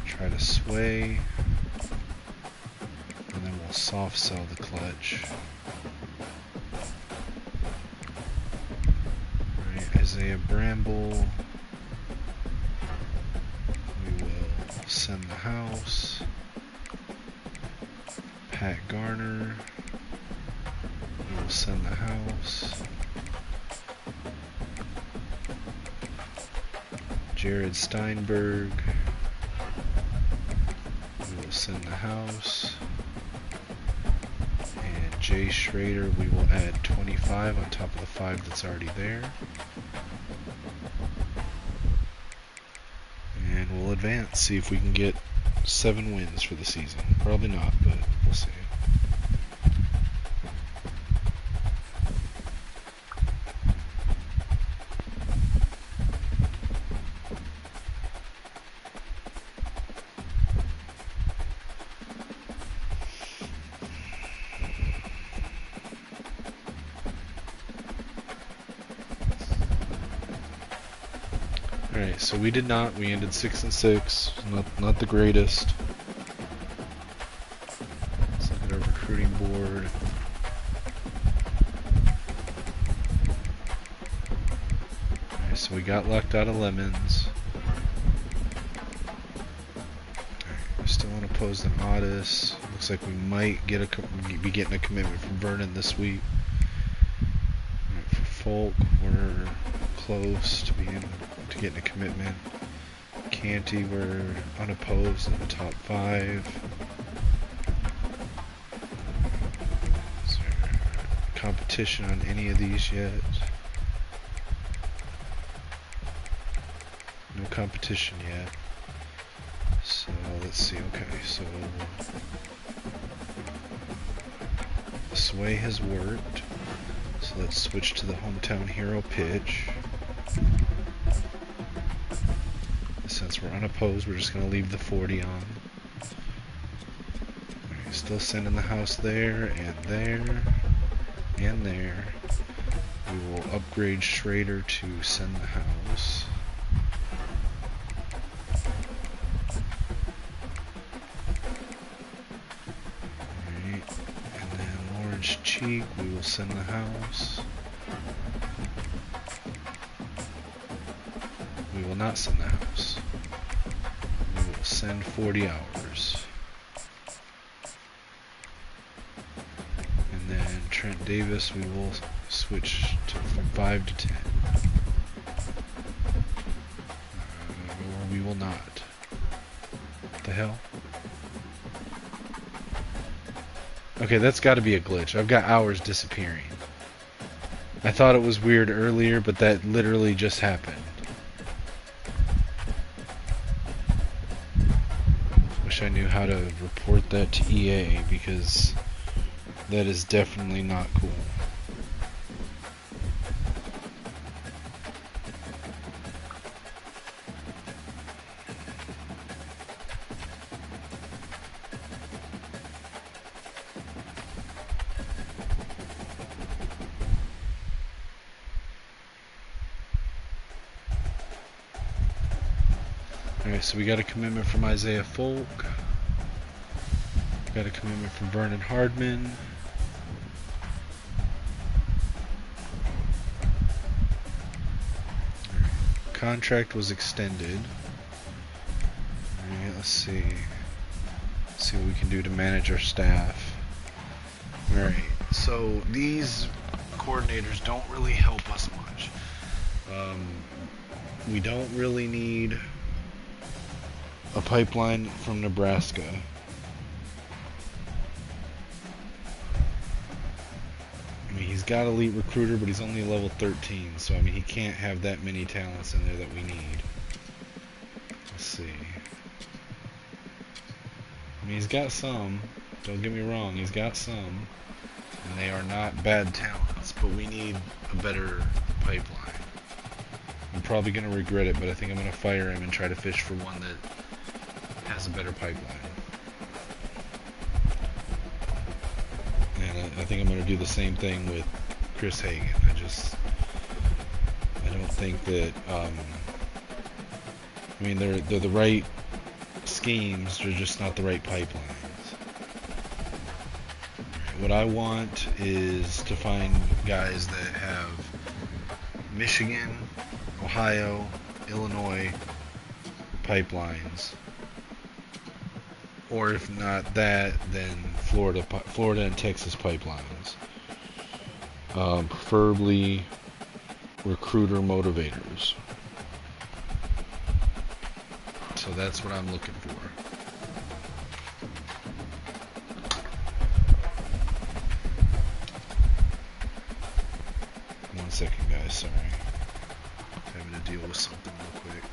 try to sway, and then we'll soft sell the clutch. Alright, Isaiah Bramble, we will send the house. Pat Garner, we will send the house. Jared Steinberg, we will send the house. And Jay Schrader, we will add 25 on top of the 5 that's already there. And we'll advance, see if we can get 7 wins for the season. Probably not, but we'll see. Alright, so we did not. We ended 6-6. Not the greatest. Let's look at our recruiting board. Alright, so we got locked out of Lemons. Alright, we're still unopposed in Otis. Looks like we might get be getting a commitment from Vernon this week. Alright, for Folk, we're close to getting a commitment. Canty, we're unopposed in the top 5. Is there competition on any of these yet? No competition yet. So let's see. Okay, so Sway has worked. So let's switch to the hometown hero pitch. Since we're unopposed, we're just going to leave the 40 on. Right, still sending the house there, and there, and there. We will upgrade Schrader to send the house. Alright, and then Lawrence Cheek, we will send the house. We will not send the house. We will send 40 hours. And then Trent Davis, we will switch from 5 to 10. Or we will not. What the hell? Okay, that's got to be a glitch. I've got hours disappearing. I thought it was weird earlier, but that literally just happened. Wish I knew how to report that to EA, because that is definitely not cool. Alright, so we got a commitment from Isaiah Folk. Got a commitment from Vernon Hardman. Contract was extended. Alright, let's see. Let's see what we can do to manage our staff. Alright, so these coordinators don't really help us much. We don't really need a pipeline from Nebraska. I mean, he's got elite recruiter, but he's only level 13, so I mean, he can't have that many talents in there that we need. Let's see. I mean, he's got some. Don't get me wrong, he's got some, and they are not bad talents, but we need a better pipeline. I'm probably going to regret it, but I think I'm going to fire him and try to fish for one that has a better pipeline. And I think I'm going to do the same thing with Chris Hagan. I don't think that, I mean, they're the right schemes, they're just not the right pipelines. What I want is to find guys that have Michigan, Ohio, Illinois pipelines, or if not that, then Florida and Texas pipelines. Preferably recruiter motivators. So that's what I'm looking for. One second, guys. Sorry. Having to deal with something real quick.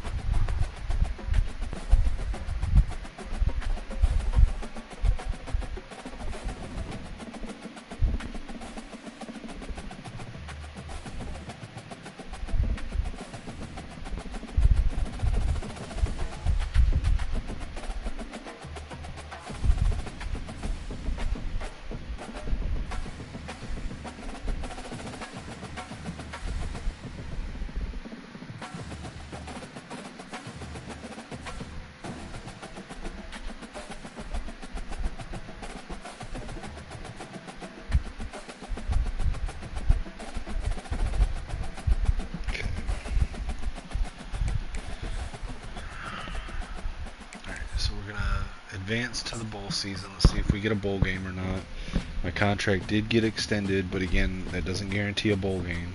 Advance to the bowl season. Let's see if we get a bowl game or not. My contract did get extended, but again, that doesn't guarantee a bowl game.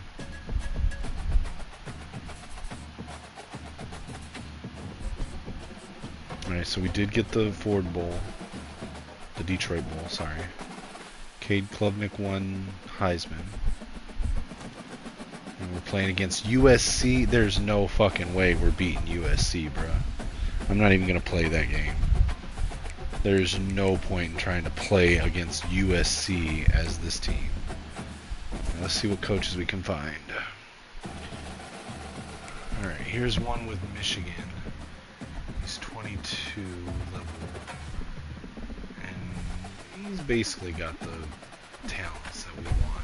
Alright, so we did get the Ford Bowl. The Detroit Bowl, sorry. Cade Klubnik won Heisman. And we're playing against USC. There's no fucking way we're beating USC, bro. I'm not even going to play that game. There's no point in trying to play against USC as this team. Now, let's see what coaches we can find. Alright, here's one with Michigan. He's 22 level. And he's basically got the talents that we want.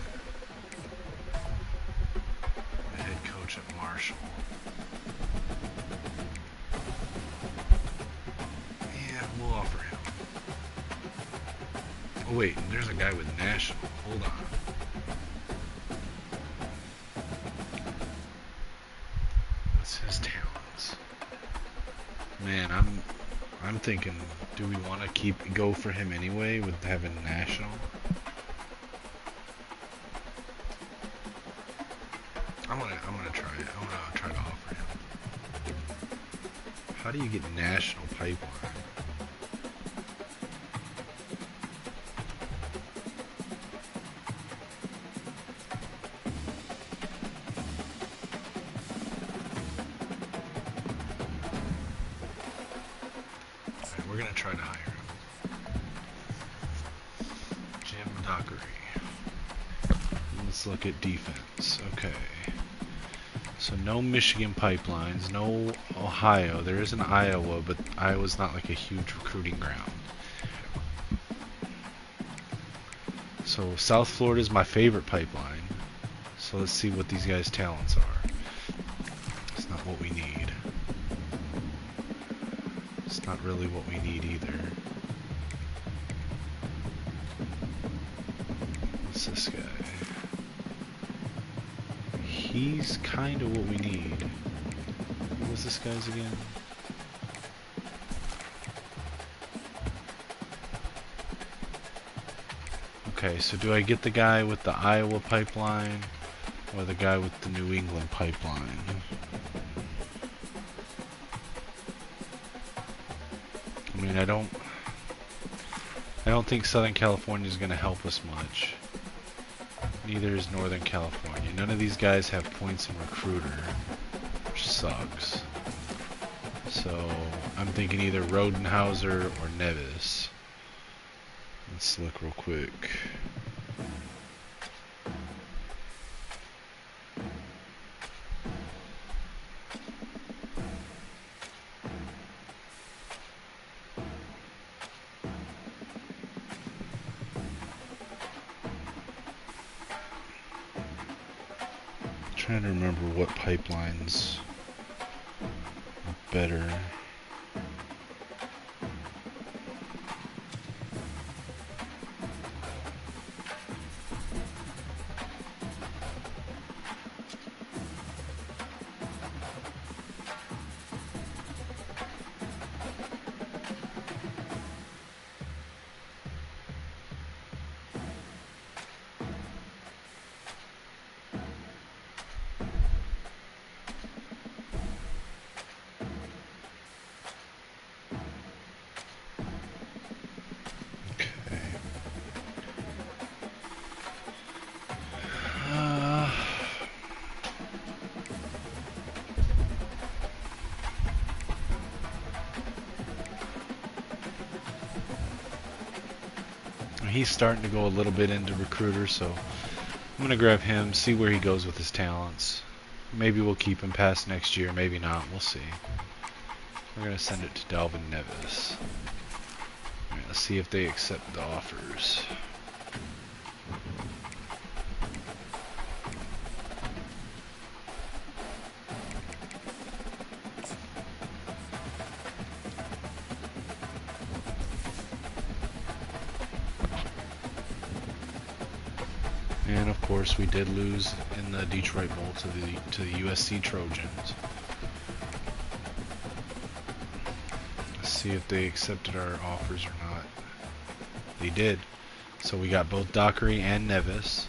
The head coach at Marshall. Yeah, we'll offer him. Oh wait, there's a guy with National. Hold on. What's his talents? Man, I'm thinking, do we want to go for him anyway with having National? I'm gonna try it. I'm gonna try to offer him. How do you get National Pipeline? We're gonna try to hire him. Jim Dockery. Let's look at defense. Okay. So no Michigan pipelines, no Ohio. There is an Iowa, but Iowa's not like a huge recruiting ground. So South Florida is my favorite pipeline. So let's see what these guys' talents are. It's not what we need. It's not really what we need either. What's this guy? He's kind of what we need. What was this guy's again? Okay, so do I get the guy with the Iowa pipeline or the guy with the New England pipeline? I mean, I don't think Southern California is going to help us much. Neither is Northern California. None of these guys have points in Recruiter, which sucks. So I'm thinking either Rodenhauser or Nevis. Let's look real quick. Trying to remember what pipelines are better. He's starting to go a little bit into Recruiter, so I'm going to grab him, see where he goes with his talents. Maybe we'll keep him past next year, maybe not, we'll see. We're going to send it to Dalvin Nevis. Alright, let's see if they accept the offers. And of course, we did lose in the Detroit Bowl to the USC Trojans. Let's see if they accepted our offers or not. They did. So we got both Dockery and Nevis.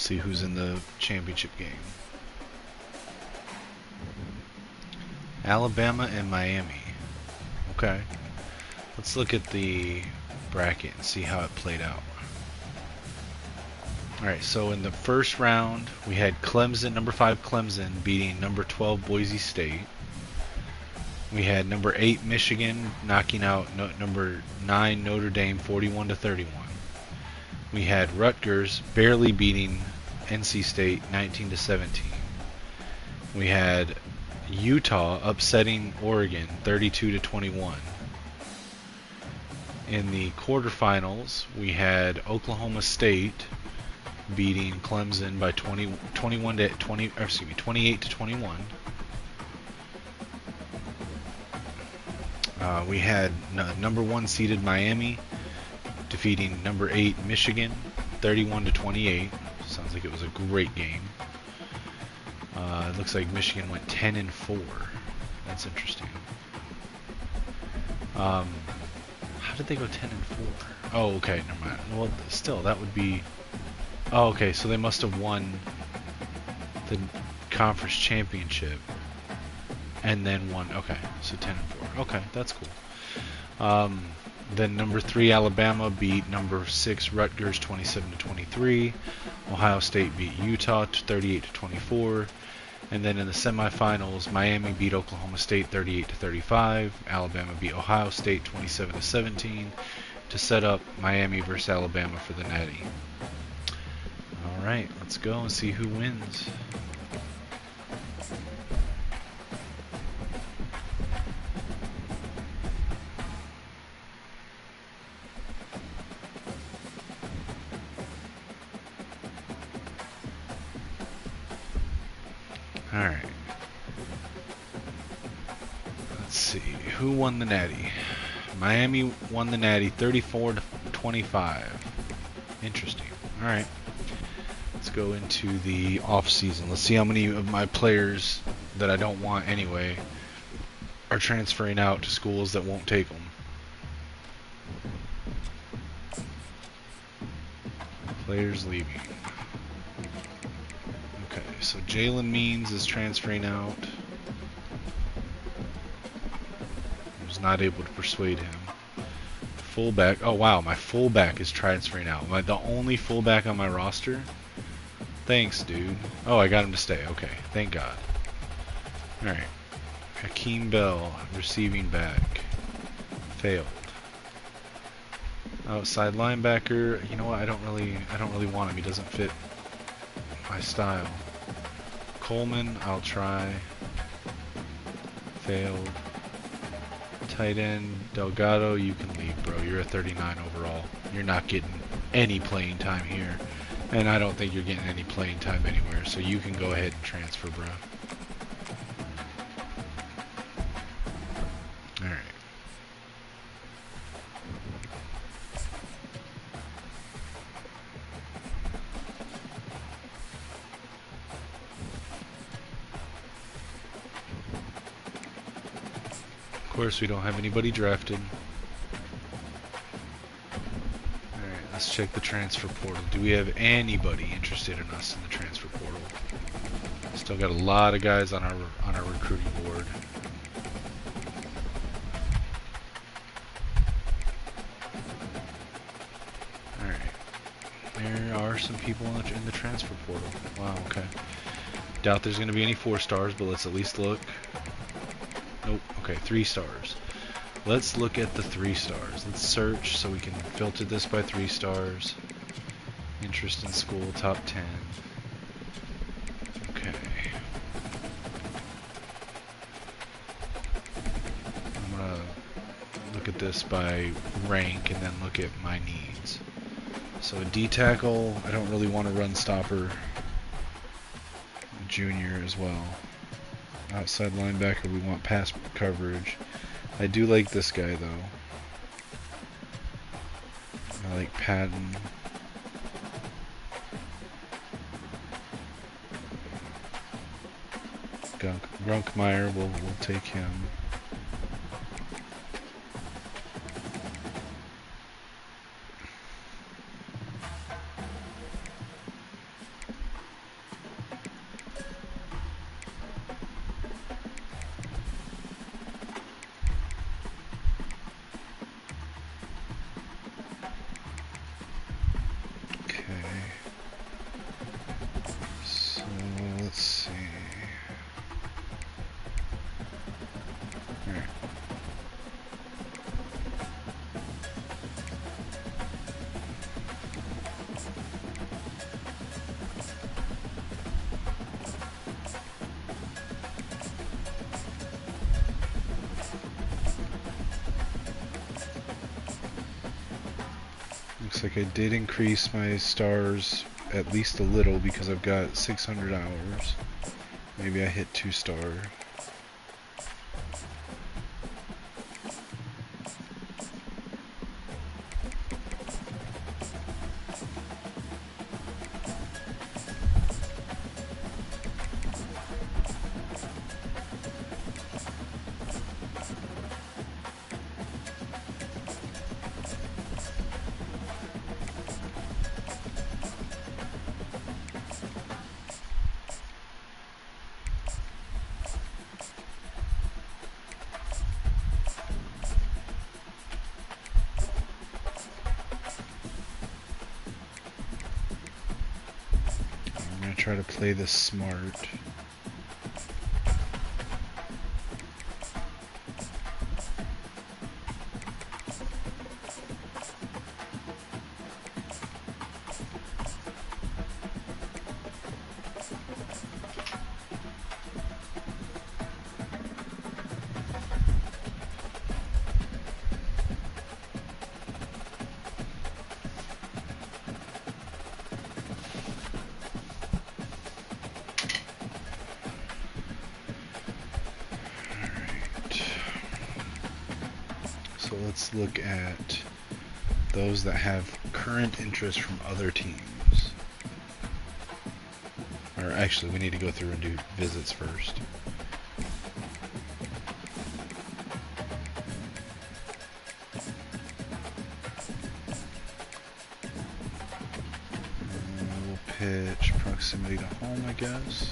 see who's in the championship game. Alabama and Miami. Okay. Let's look at the bracket and see how it played out. Alright, so in the first round, we had Clemson, number 5 Clemson, beating number 12 Boise State. We had number 8 Michigan knocking out number 9 Notre Dame 41-31. We had Rutgers barely beating NC State 19-17. We had Utah upsetting Oregon 32-21. In the quarterfinals, we had Oklahoma State beating Clemson by 28-21. We had number 1 seeded Miami defeating number 8 Michigan 31-28. Sounds like it was a great game. It looks like Michigan went 10-4. That's interesting. How did they go 10-4? Oh, okay, never mind. Well, still, that would be. Oh, okay, so they must have won the conference championship and then won. Okay, so 10-4. Okay, that's cool. Then number 3 Alabama beat number 6 Rutgers 27-23. Ohio State beat Utah 38-24. And then in the semifinals, Miami beat Oklahoma State 38-35. Alabama beat Ohio State 27-17 to set up Miami versus Alabama for the Natty. All right, let's go and see who wins. Alright. Let's see. Who won the Natty? Miami won the Natty 34-25. Interesting. Alright. Let's go into the off-season. Let's see how many of my players that I don't want anyway are transferring out to schools that won't take them. Players leaving. Okay, so Jalen Means is transferring out. I was not able to persuade him. Fullback. Oh wow, my fullback is transferring out. Am I the only fullback on my roster? Thanks, dude. Oh, I got him to stay. Okay, thank God. Alright. Hakeem Bell, receiving back. Failed. Outside linebacker. You know what? I don't really want him. He doesn't fit my style. Coleman, I'll try. Failed. Tight end, Delgado, you can leave, bro. You're a 39 overall. You're not getting any playing time here. And I don't think you're getting any playing time anywhere. So you can go ahead and transfer, bro. Alright. Of course, we don't have anybody drafted. Alright, let's check the transfer portal. Do we have anybody interested in us in the transfer portal? Still got a lot of guys on our recruiting board. Alright. There are some people in the transfer portal. Wow, okay. Doubt there's going to be any 4 stars, but let's at least look. Nope. Okay, 3 stars. Let's look at the 3 stars. Let's search so we can filter this by 3 stars. Interest in school, top 10. Okay. I'm gonna look at this by rank and then look at my needs. So a D tackle, I don't really want a run stopper. A junior as well. Outside linebacker, we want pass coverage. I do like this guy though. I like Patton. Grunkmeyer, we'll take him. Alright. Looks like I did increase my stars at least a little because I've got 600 hours. Maybe I hit 2-star. Try to play this smart. So let's look at those that have current interest from other teams. Or actually, we need to go through and do visits first. We'll pitch proximity to home, I guess.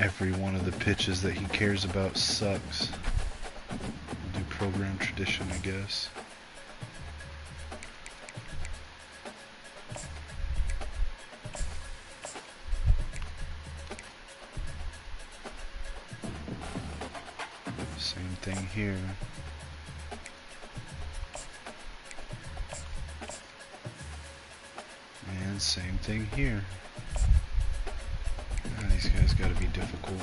Every one of the pitches that he cares about sucks. We'll do program tradition, I guess. Same thing here. And same thing here. These guys gotta be difficult.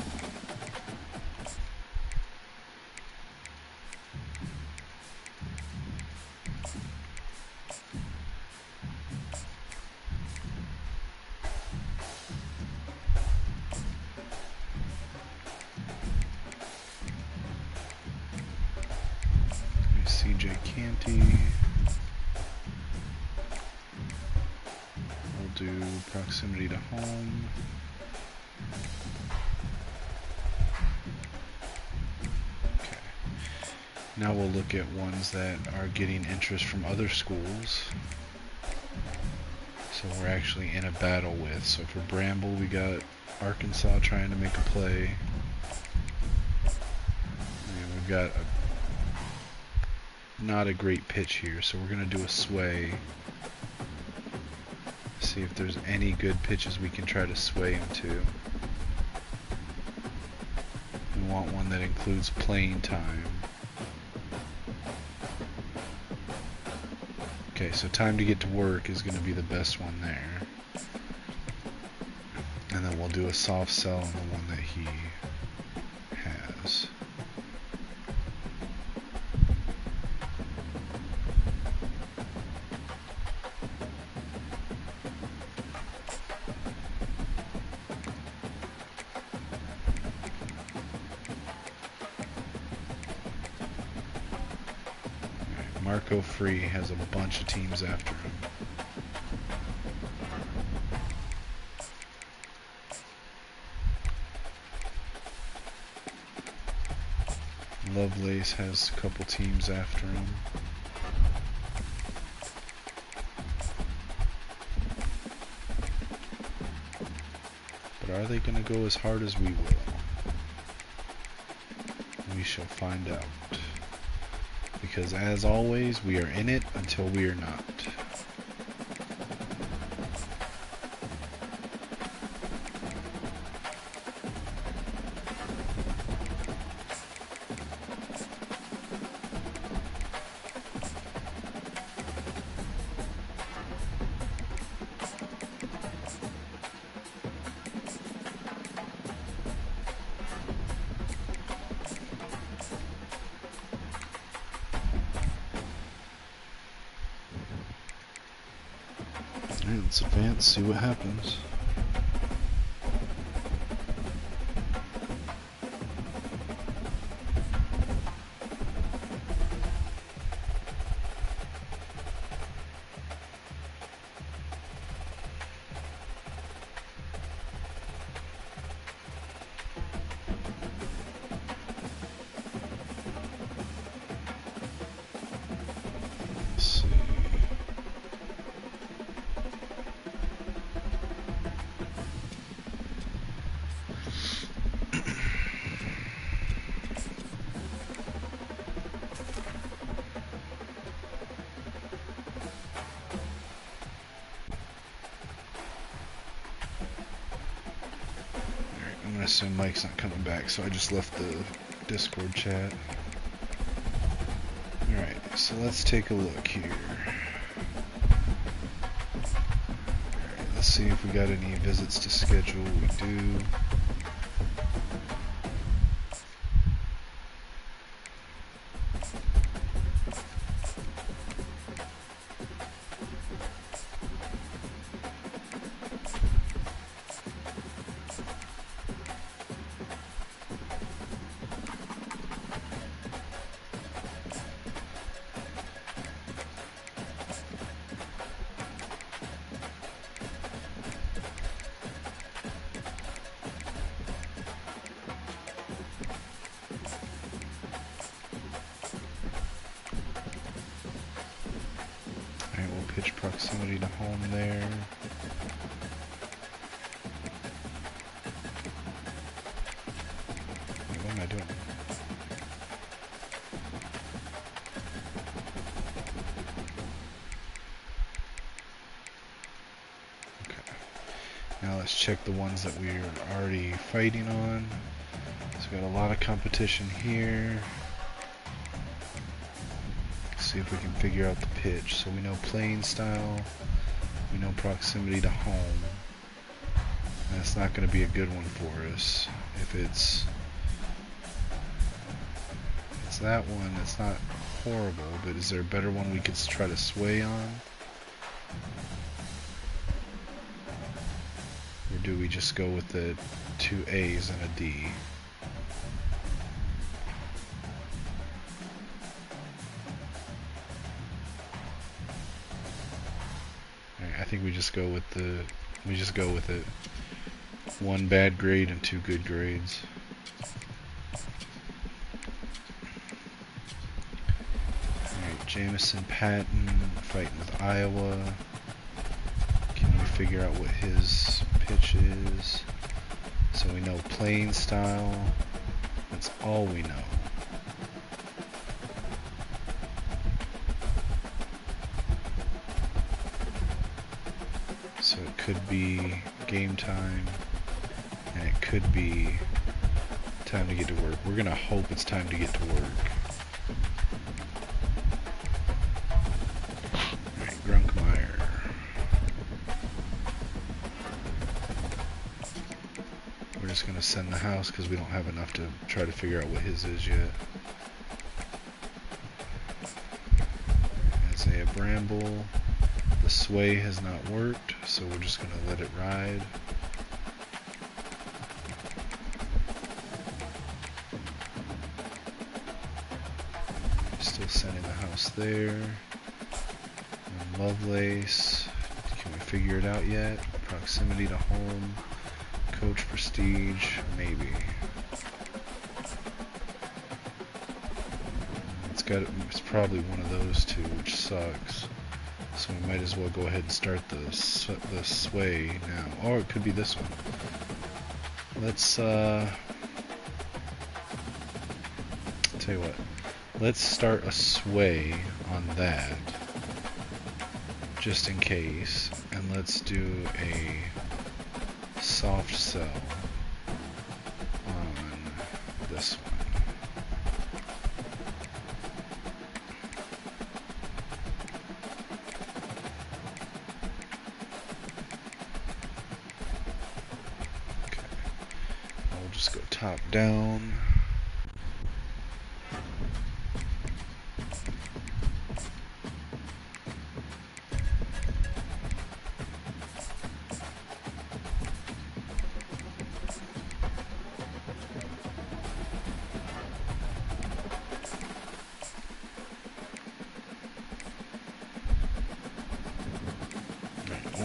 CJ Canty. We'll do proximity to home. Now we'll look at ones that are getting interest from other schools. So we're actually in a battle with. So for Bramble, we got Arkansas trying to make a play. And we've got not a great pitch here, so we're going to do a sway. See if there's any good pitches we can try to sway him to. We want one that includes playing time. Okay, so time to get to work is going to be the best one there. And then we'll do a soft sell on the one that he has. Marco Free has a bunch of teams after him. Lovelace has a couple teams after him. But are they going to go as hard as we will? We shall find out. Because as always, we are in it until we are not. Alright, let's advance, see what happens. I assume Mike's not coming back, so I just left the Discord chat. Alright, so let's take a look here. Alright, let's see if we got any visits to schedule. We do. Pitch proximity to home there. Wait, what am I doing? Okay. Now let's check the ones that we're already fighting on. So we got a lot of competition here. See if we can figure out the pitch. So we know playing style, we know proximity to home. That's not going to be a good one for us. If it's that one, it's not horrible, but is there a better one we could try to sway on? Or do we just go with the 2 A's and a D? I think we just go with it. 1 bad grade and 2 good grades. Alright, Jamison Patton fighting with Iowa. Can we figure out what his pitch is? So we know playing style. That's all we know. So it could be game time, and it could be time to get to work. We're gonna hope it's time to get to work. Alright, Grunkmeyer. We're just gonna send the house because we don't have enough to try to figure out what his is yet. Isaiah Bramble. The sway has not worked, so we're just going to let it ride. Still sending the house there. And Lovelace. Can we figure it out yet? Proximity to home. Coach prestige. Maybe. It's probably one of those two, which sucks. So we might as well go ahead and start the sway now. Or it could be this one. Let's, tell you what. Let's start a sway on that. Just in case. And let's do a soft sell on this one. Just go top down.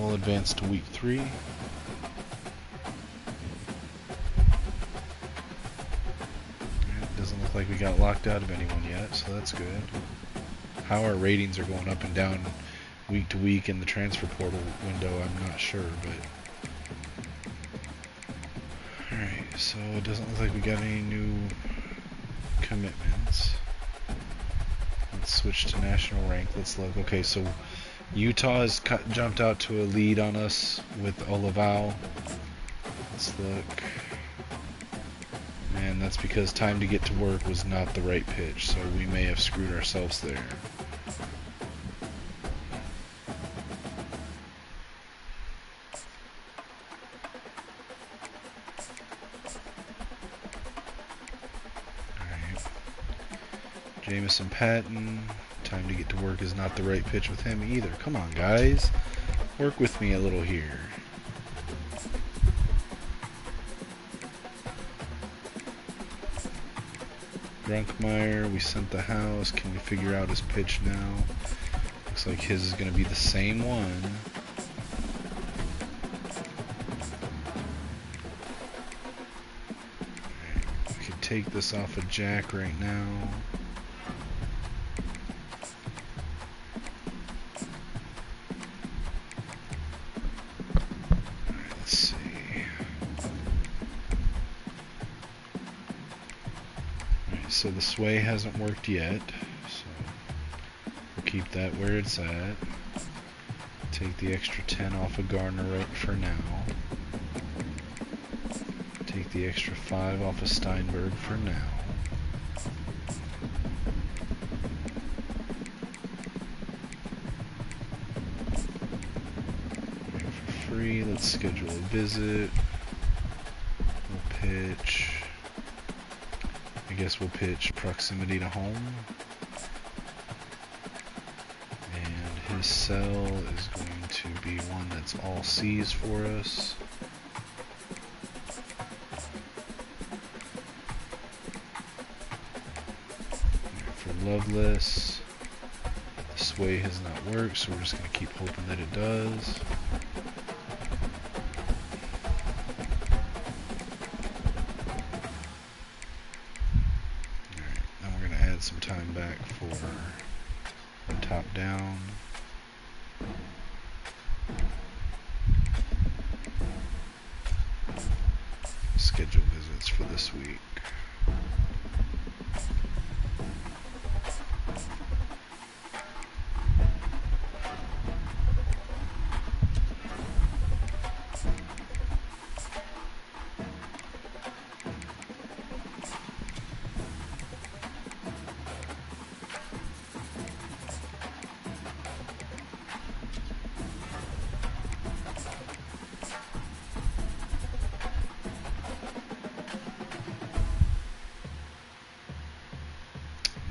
we'll advance to week 3. It doesn't look like we got locked out of anyone yet, so that's good. How our ratings are going up and down week to week in the transfer portal window, I'm not sure, but... Alright, so it doesn't look like we got any new commitments. Let's switch to national rank. Let's look. Okay, so Utah has jumped out to a lead on us with Olivao. Let's look. And that's because time to get to work was not the right pitch, so we may have screwed ourselves there. Jamison Patton, time to get to work is not the right pitch with him either. Come on, guys. Work with me a little here. Runkmeyer, we sent the house. Can we figure out his pitch now? Looks like his is going to be the same one. We could take this off of Jack right now. So the sway hasn't worked yet, so we'll keep that where it's at. Take the extra 10 off of Gardner right for now. Take the extra 5 off of Steinberg for now. And for free, let's schedule a visit. We'll pitch. I guess we'll pitch proximity to home. And his cell is going to be one that's all C's for us. For Loveless, the sway has not worked, so we're just going to keep hoping that it does. Some time back for top down. Schedule visits for this week.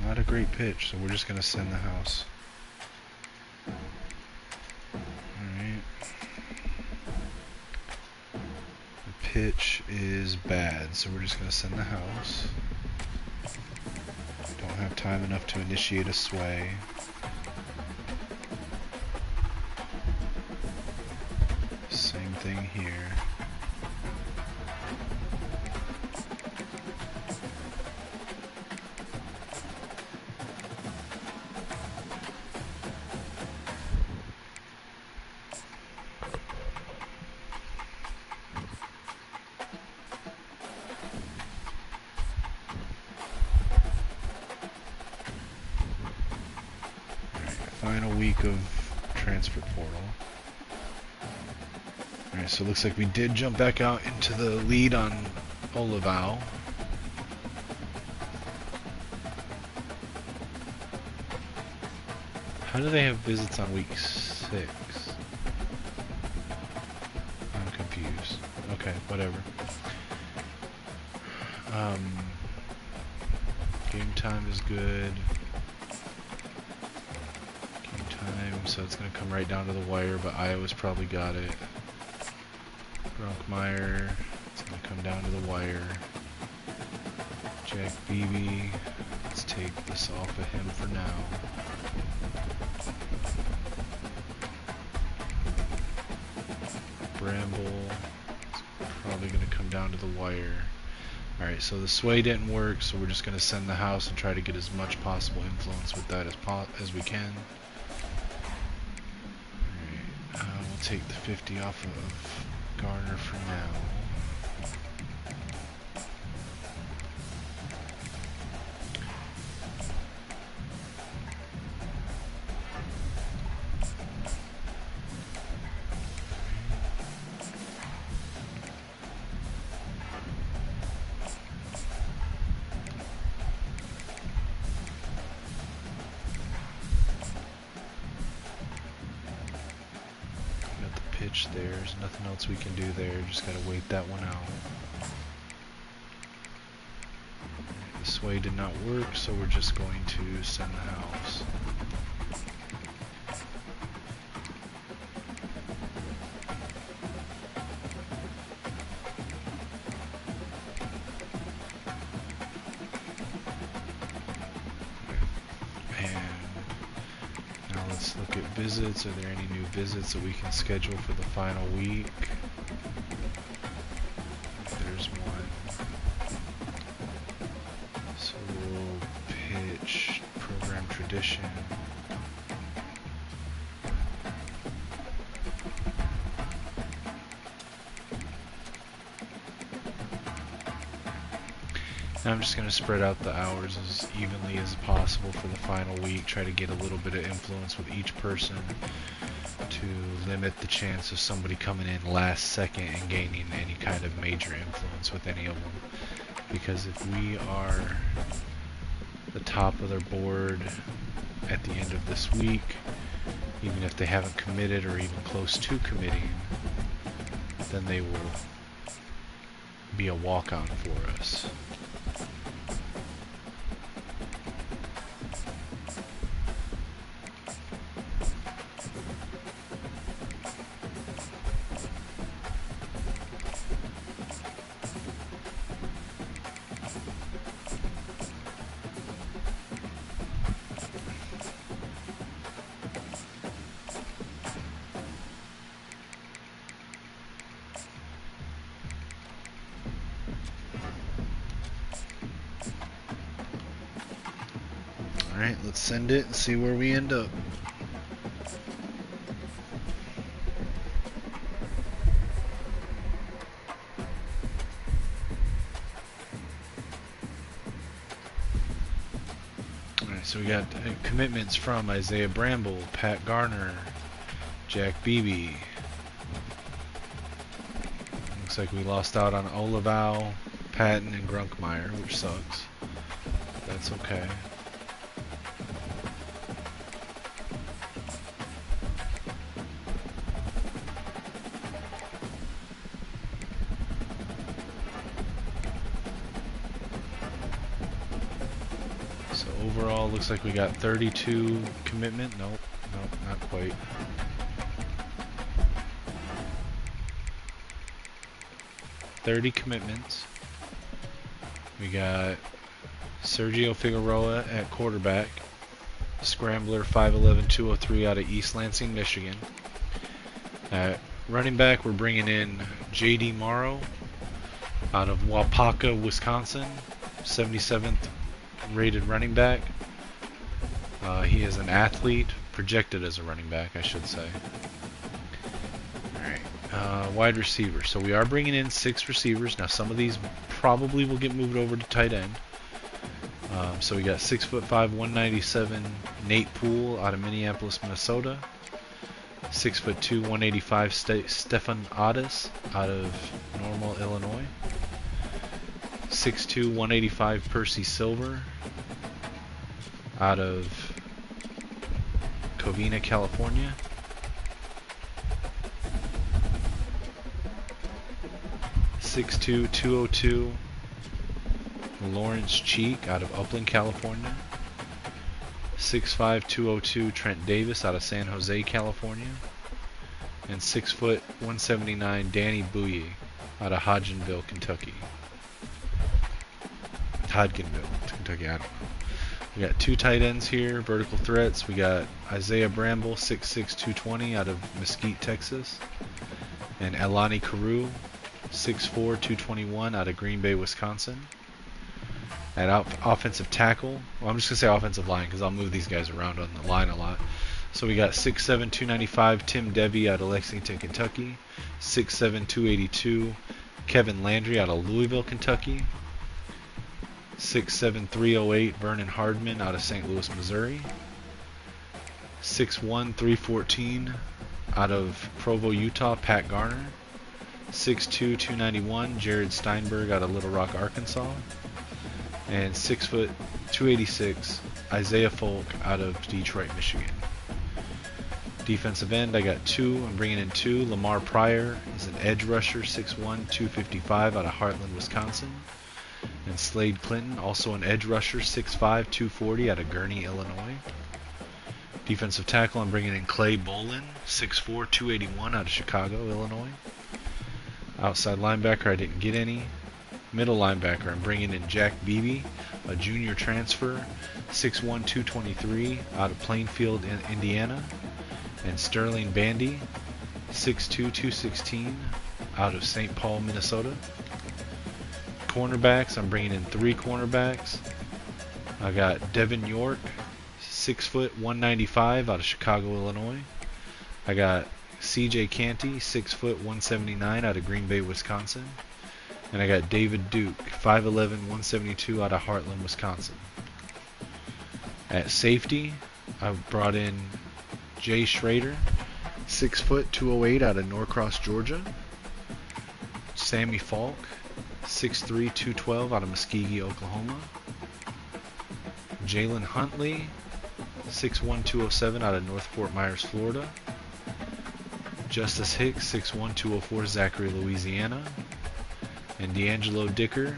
Not a great pitch, so we're just going to send the house. Alright. The pitch is bad, so we're just going to send the house. Don't have time enough to initiate a sway. Same thing here. Final week of transfer portal. Alright, so it looks like we did jump back out into the lead on Olivao. How do they have visits on week 6? I'm confused. Okay, whatever. Game time is good. So it's going to come right down to the wire, but Iowa's probably got it. Runkmeyer, it's going to come down to the wire. Jack Beebe, let's take this off of him for now. Bramble. It's probably going to come down to the wire. Alright, so the sway didn't work, so we're just going to send the house and try to get as much possible influence with that as we can. Alright, we'll take the 50 off of Garner for now. There's nothing else we can do there, just gotta wait that one out. The sway did not work, so we're just going to send the house. Look at visits. Are there any new visits that we can schedule for the final week? There's one. So we'll pitch program tradition. Now I'm just going to spread out the hours as evenly as possible for the final week, try to get a little bit of influence with each person to limit the chance of somebody coming in last second and gaining any kind of major influence with any of them. Because if we are the top of their board at the end of this week, even if they haven't committed or even close to committing, then they will be a walk-on for us. Alright, let's send it and see where we end up. Alright, so we got commitments from Isaiah Bramble, Pat Garner, Jack Beebe. Looks like we lost out on Olavow, Patton, and Grunkmeyer, which sucks. That's okay. So overall, looks like we got 32 commitment. Nope, not quite. $30 commitments. We got Sergio Figueroa at quarterback, scrambler 5'11", 203 out of East Lansing, Michigan. At running back, we're bringing in J.D. Morrow out of Waupaca, Wisconsin, 77th rated running back. He is an athlete, projected as a running back, I should say. Alright, wide receiver. So we are bringing in 6 receivers. Now some of these probably will get moved over to tight end. So we got 6'5", 197 Nate Poole out of Minneapolis, Minnesota. 6'2", 185 Stefan Addis out of Normal, Illinois. 6'2", 185 Percy Silver out of Covina, California. 6'2", 202 Lawrence Cheek out of Upland, California. 6'5", 202 Trent Davis out of San Jose, California. And 6 foot 179 Danny Bowie out of Hodgenville, Kentucky. Hodgenville, Kentucky, I don't know. We got 2 tight ends here, vertical threats. We got Isaiah Bramble, 6'6", 220 out of Mesquite, Texas. And Elani Carew, 6'4", 221 out of Green Bay, Wisconsin. At offensive tackle, well, I'm just going to say offensive line because I'll move these guys around on the line a lot. So we got 6'7", 295 Tim Devey out of Lexington, Kentucky. 6'7", 282 Kevin Landry out of Louisville, Kentucky. 6'7", 308 Vernon Hardman out of St. Louis, Missouri. 6'1", 314 out of Provo, Utah, Pat Garner. 6'2", 291 Jared Steinberg out of Little Rock, Arkansas. And 6', 286 Isaiah Folk out of Detroit, Michigan. Defensive end, I got two. I'm bringing in two. Lamar Pryor is an edge rusher, 6'1", 255 out of Heartland, Wisconsin. And Slade Clinton, also an edge rusher, 6'5", 240 out of Gurnee, Illinois. Defensive tackle, I'm bringing in Clay Bolin, 6'4", 281 out of Chicago, Illinois. Outside linebacker, I didn't get any. Middle linebacker, I'm bringing in Jack Beebe, a junior transfer, 6'1", 223 out of Plainfield, Indiana. And Sterling Bandy, 6'2", 216 out of St. Paul, Minnesota. Cornerbacks, I'm bringing in three cornerbacks. I got Devin York, 6 foot, 195 out of Chicago, Illinois. I got CJ Canty, 6 foot, 179 out of Green Bay, Wisconsin. And I got David Duke, 5'11", 172 out of Heartland, Wisconsin. At safety, I brought in Jay Schrader, 6 foot, 208 out of Norcross, Georgia. Sammy Falk, 6'3", 212 out of Muskogee, Oklahoma. Jalen Huntley, 6'1", 207 out of North Fort Myers, Florida. Justice Hicks, 6'1", 204 Zachary, Louisiana. And D'Angelo Dicker,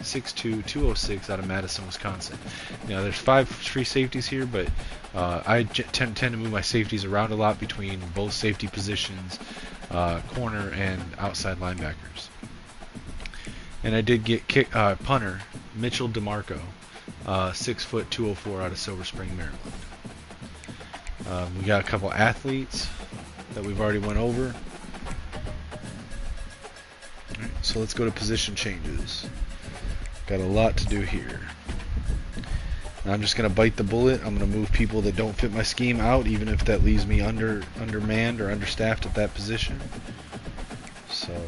6'2", 206 out of Madison, Wisconsin. Now there's 5 free safeties here, but I tend to move my safeties around a lot between both safety positions, corner and outside linebackers. And I did get punter Mitchell DeMarco, 6 foot, 204 out of Silver Spring, Maryland. We got a couple athletes that we've already went over. All right, so let's go to position changes. Got a lot to do here. Now I'm just going to bite the bullet. I'm going to move people that don't fit my scheme out, even if that leaves me undermanned or understaffed at that position. So, all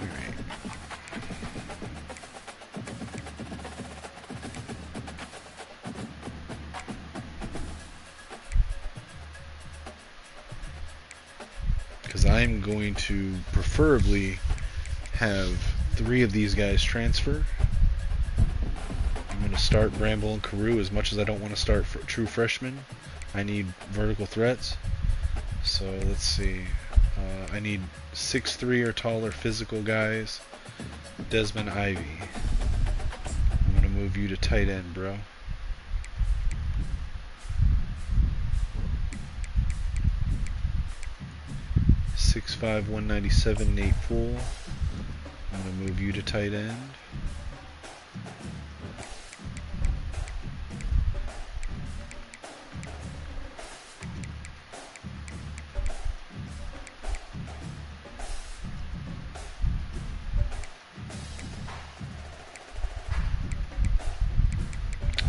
right. Because I'm going to preferably have 3 of these guys transfer. I'm going to start Bramble and Carew as much as I don't want to start true freshmen. I need vertical threats. So let's see. I need 6'3" or taller physical guys. Desmond Ivy. I'm going to move you to tight end, bro. .6'5", 197 Nate Fool. I'm going to move you to tight end.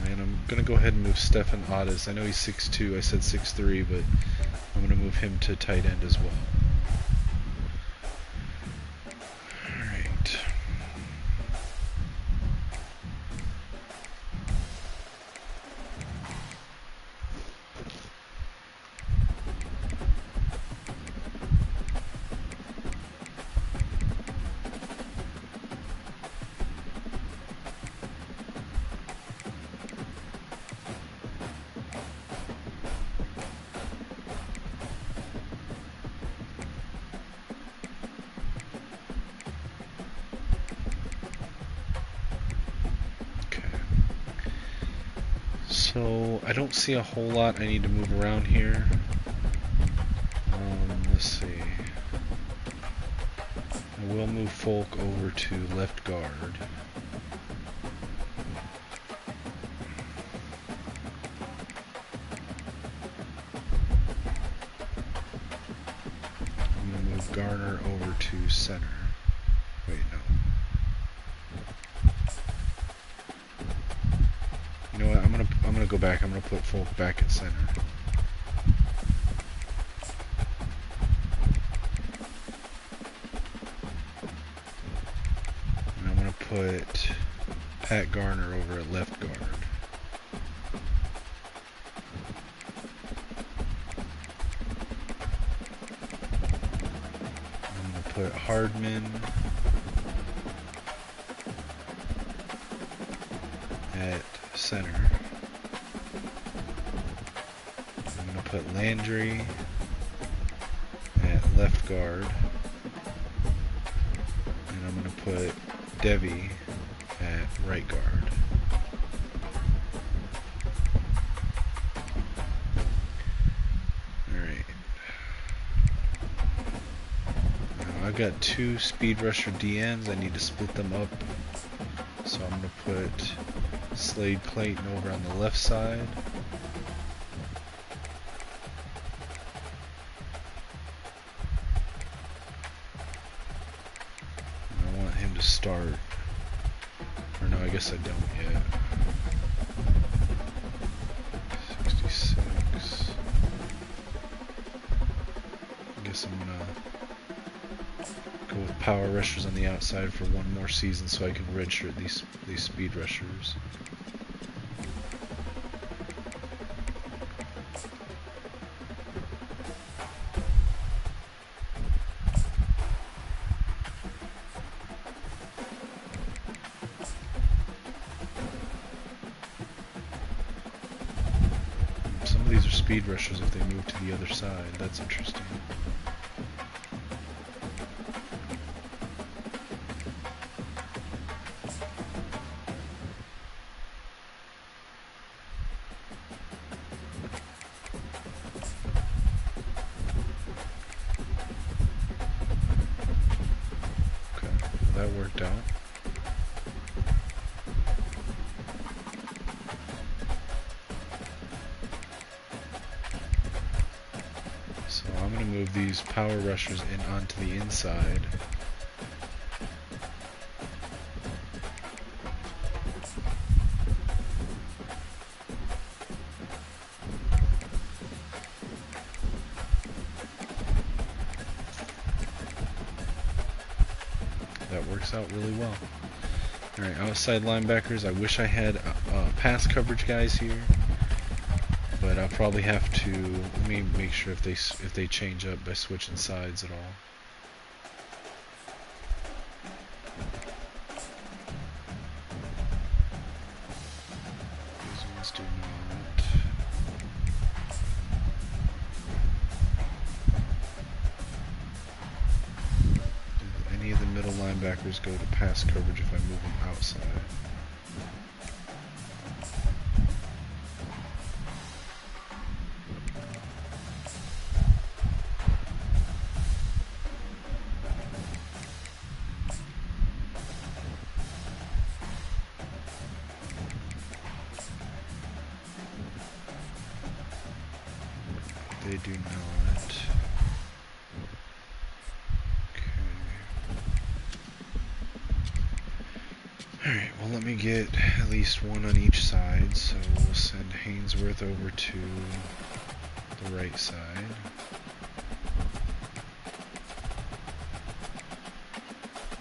And I'm going to go ahead and move Stefan Otis. I know he's 6'2", I said 6'3", but I'm going to move him to tight end as well. So I don't see a whole lot I need to move around here. Let's see. I will move Folk over to left guard. I'm going to Garner over to center. Wait, no. You know what? I'm gonna go back. I'm gonna put Folk back at center. And I'm gonna put Pat Garner over at left guard. I'm gonna put Hardman at center. I'm going to put Landry at left guard. And I'm going to put Devi at right guard. Alright. Now I've got two speed rusher DNs. I need to split them up. So I'm going to put Slade Clayton over on the left side. And I want him to start. Or no, I guess I don't yet. 66. I guess I'm gonna go with power rushers on the outside for one more season so I can redshirt these speed rushers. These are speed rushers if they move to the other side. That's interesting. Okay, well, that worked out. I'm going to move these power rushers in onto the inside. That works out really well. Alright, outside linebackers. I wish I had pass coverage guys here. But I'll probably have to, let me make sure if they change up by switching sides at all. These ones do not. Do any of the middle linebackers go to pass coverage if I move them outside? They do not. Okay. Alright, well let me get at least one on each side, so we'll send Hainsworth over to the right side.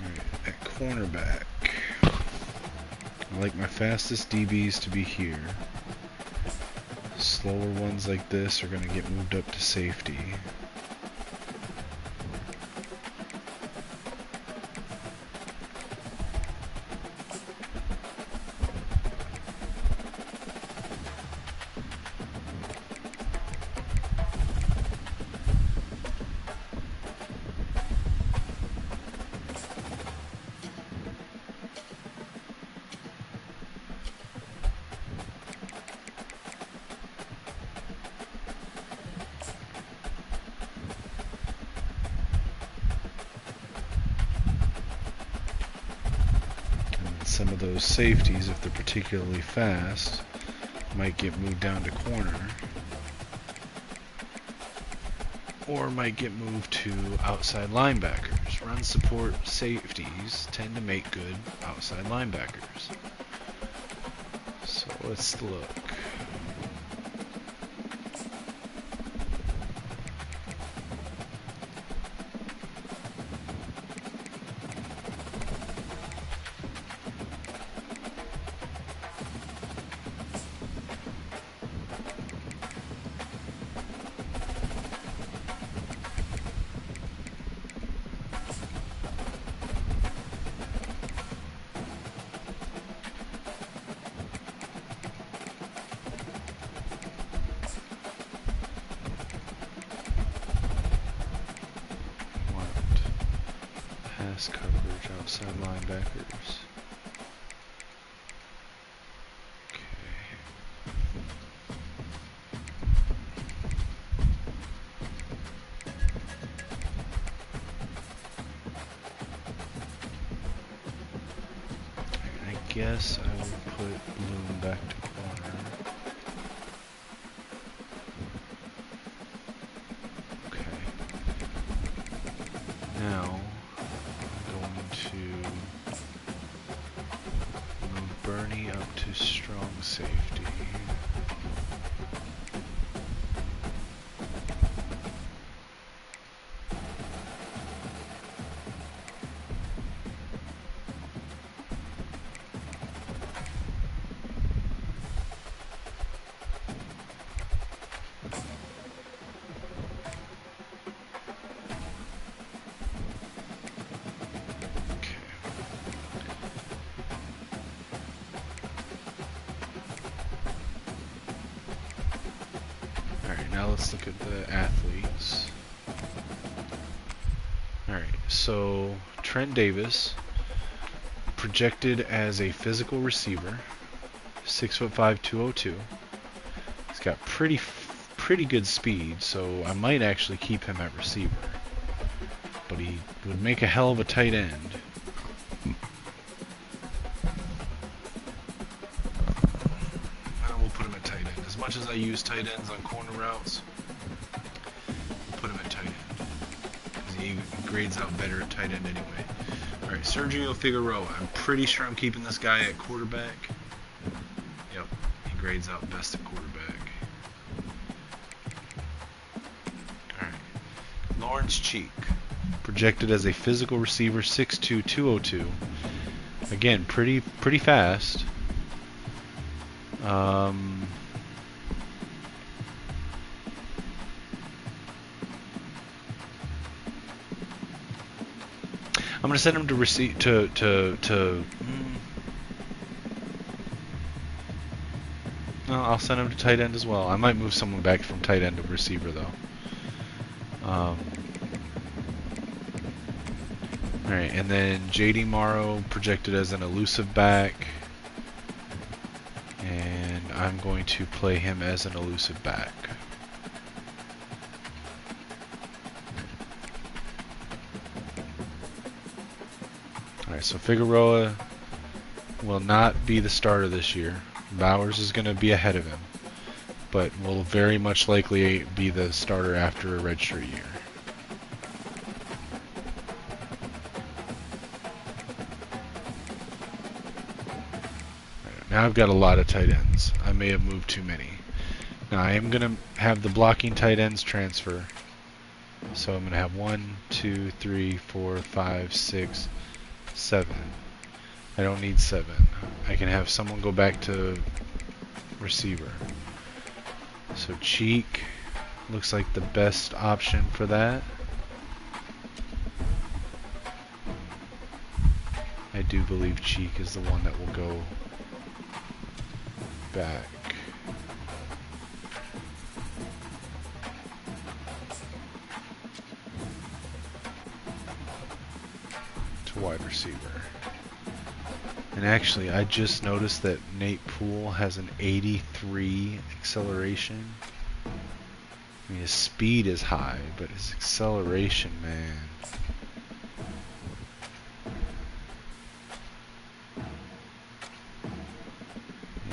Alright, at cornerback, I like my fastest DBs to be here. Slower ones like this are going to get moved up to safety. Some of those safeties, if they're particularly fast, might get moved down to corner. or might get moved to outside linebackers. Run support safeties tend to make good outside linebackers. So let's look. Pass coverage outside linebackers. Okay. I guess I will put Bloom back to corner. Okay. Now Bernie up to strong safety. Now let's look at the athletes. Alright, so Trent Davis, projected as a physical receiver, 6'5", 202. He's got pretty good speed, so I might actually keep him at receiver. But he would make a hell of a tight end. As much as I use tight ends on corner routes, I'll put him at tight end, because he grades out better at tight end anyway. Alright, Sergio Figueroa. I'm pretty sure I'm keeping this guy at quarterback. Yep, he grades out best at quarterback. Alright, Lawrence Cheek, projected as a physical receiver, 6'2", 202. Again, pretty fast. I'm gonna send him to receive No, I'll send him to tight end as well. I might move someone back from tight end to receiver though. Alright, and then JD Morrow projected as an elusive back, and I'm going to play him as an elusive back. Alright, so Figueroa will not be the starter this year. Bowers is going to be ahead of him, but will very much likely be the starter after a redshirt year. Now I've got a lot of tight ends. I may have moved too many. Now I am going to have the blocking tight ends transfer. So I'm going to have 1, 2, 3, 4, 5, 6, 7. I don't need 7. I can have someone go back to receiver. So Cheek looks like the best option for that. I do believe Cheek is the one that will go back. To wide receiver. And actually, I just noticed that Nate Poole has an 83 acceleration. I mean, his speed is high, but his acceleration, man.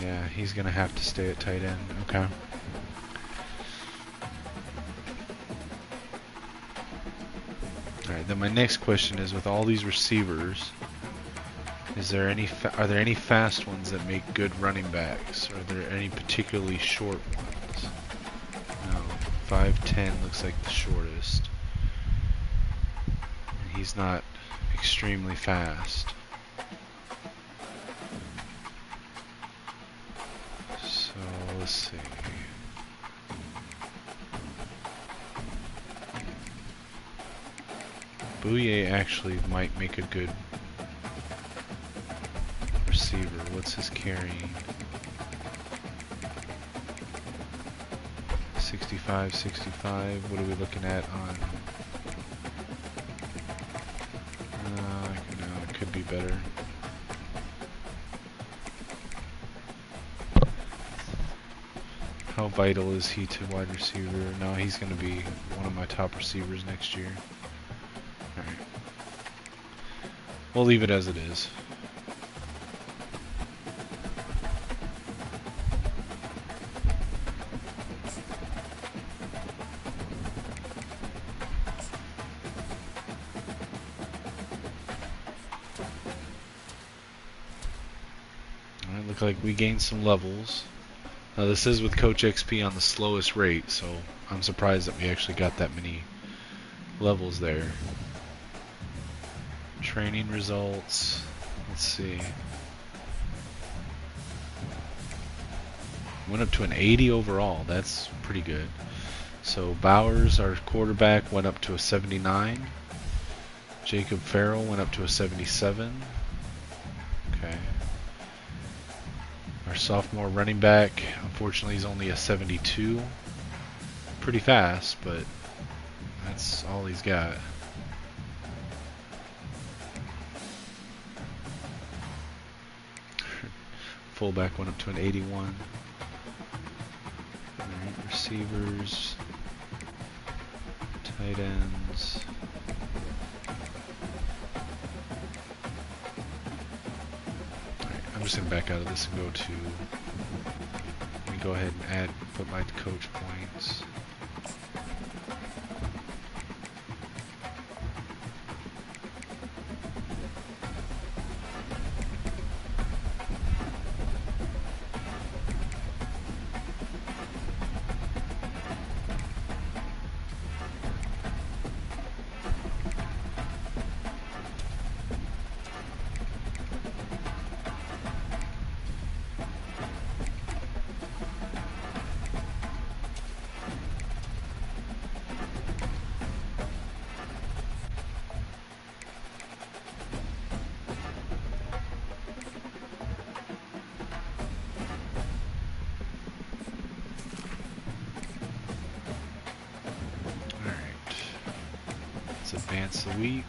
Yeah, he's going to have to stay at tight end. Okay. Alright, then my next question is, with all these receivers, is there any are there any fast ones that make good running backs? Are there any particularly short ones? No. 5'10" looks like the shortest. And he's not extremely fast. So let's see. Bouye actually might make a good receiver. What's his carrying? 65, 65. What are we looking at on? No, it could be better. How vital is he to wide receiver? No, he's going to be one of my top receivers next year. Alright. We'll leave it as it is. Alright, look like we gained some levels. Now this is with Coach XP on the slowest rate, so I'm surprised that we actually got that many levels there. Training results. Let's see. Went up to an 80 overall. That's pretty good. So Bowers, our quarterback, went up to a 79. Jacob Farrell went up to a 77. Okay. Our sophomore running back, unfortunately, he's only a 72. Pretty fast, but that's all he's got. Fullback went up to an 81. Alright, receivers, tight ends. Alright, I'm just going to back out of this and go to, let me go ahead and put my coach points. Advance a week.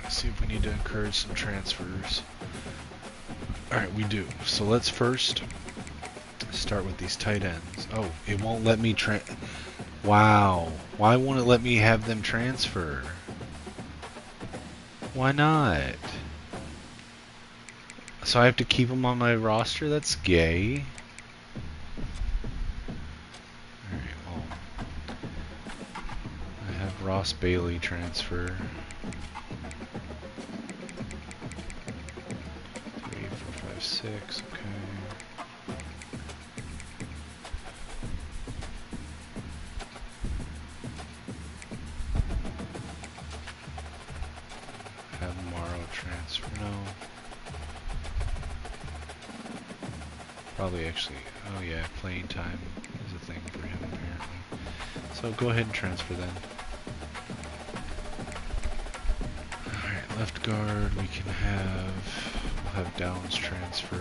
Let's see if we need to encourage some transfers. Alright, we do. So let's first start with these tight ends. Oh, it won't let me Wow. Why won't it let me have them transfer? Why not? So I have to keep them on my roster? That's gay. Alright, well. I have Ross Bailey transfer. 3, 4, 5, 6, okay. Have Morrow transfer, no. Probably actually, oh yeah, playing time is a thing for him apparently. So go ahead and transfer then. Alright, left guard, we can we'll have Downs transfer.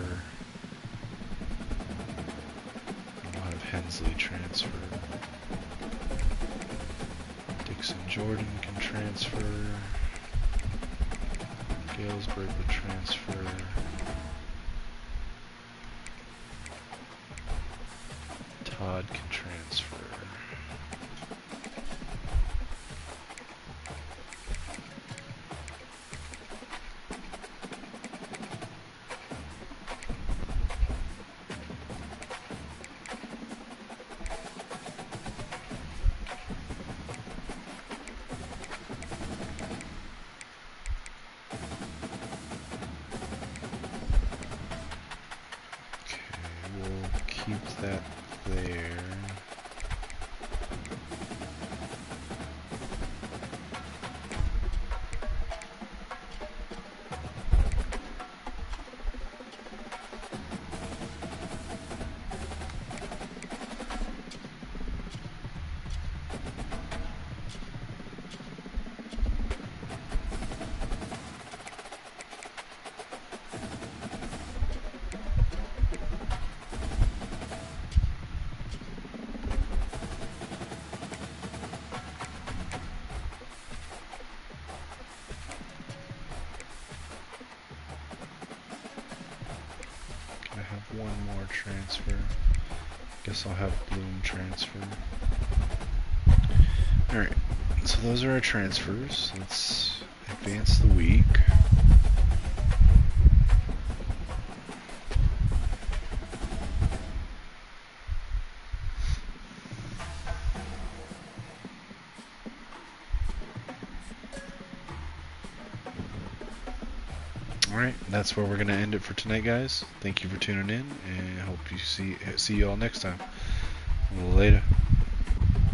And we'll have Hensley transfer. Dixon Jordan can transfer. Galesburg would transfer. Todd can transfer. keep that there. One more transfer. Guess I'll have Bloom transfer. Alright, so those are our transfers. Let's advance the week. Alright, that's where we're going to end it for tonight, guys. Thank you for tuning in, and I hope you see you all next time. Later.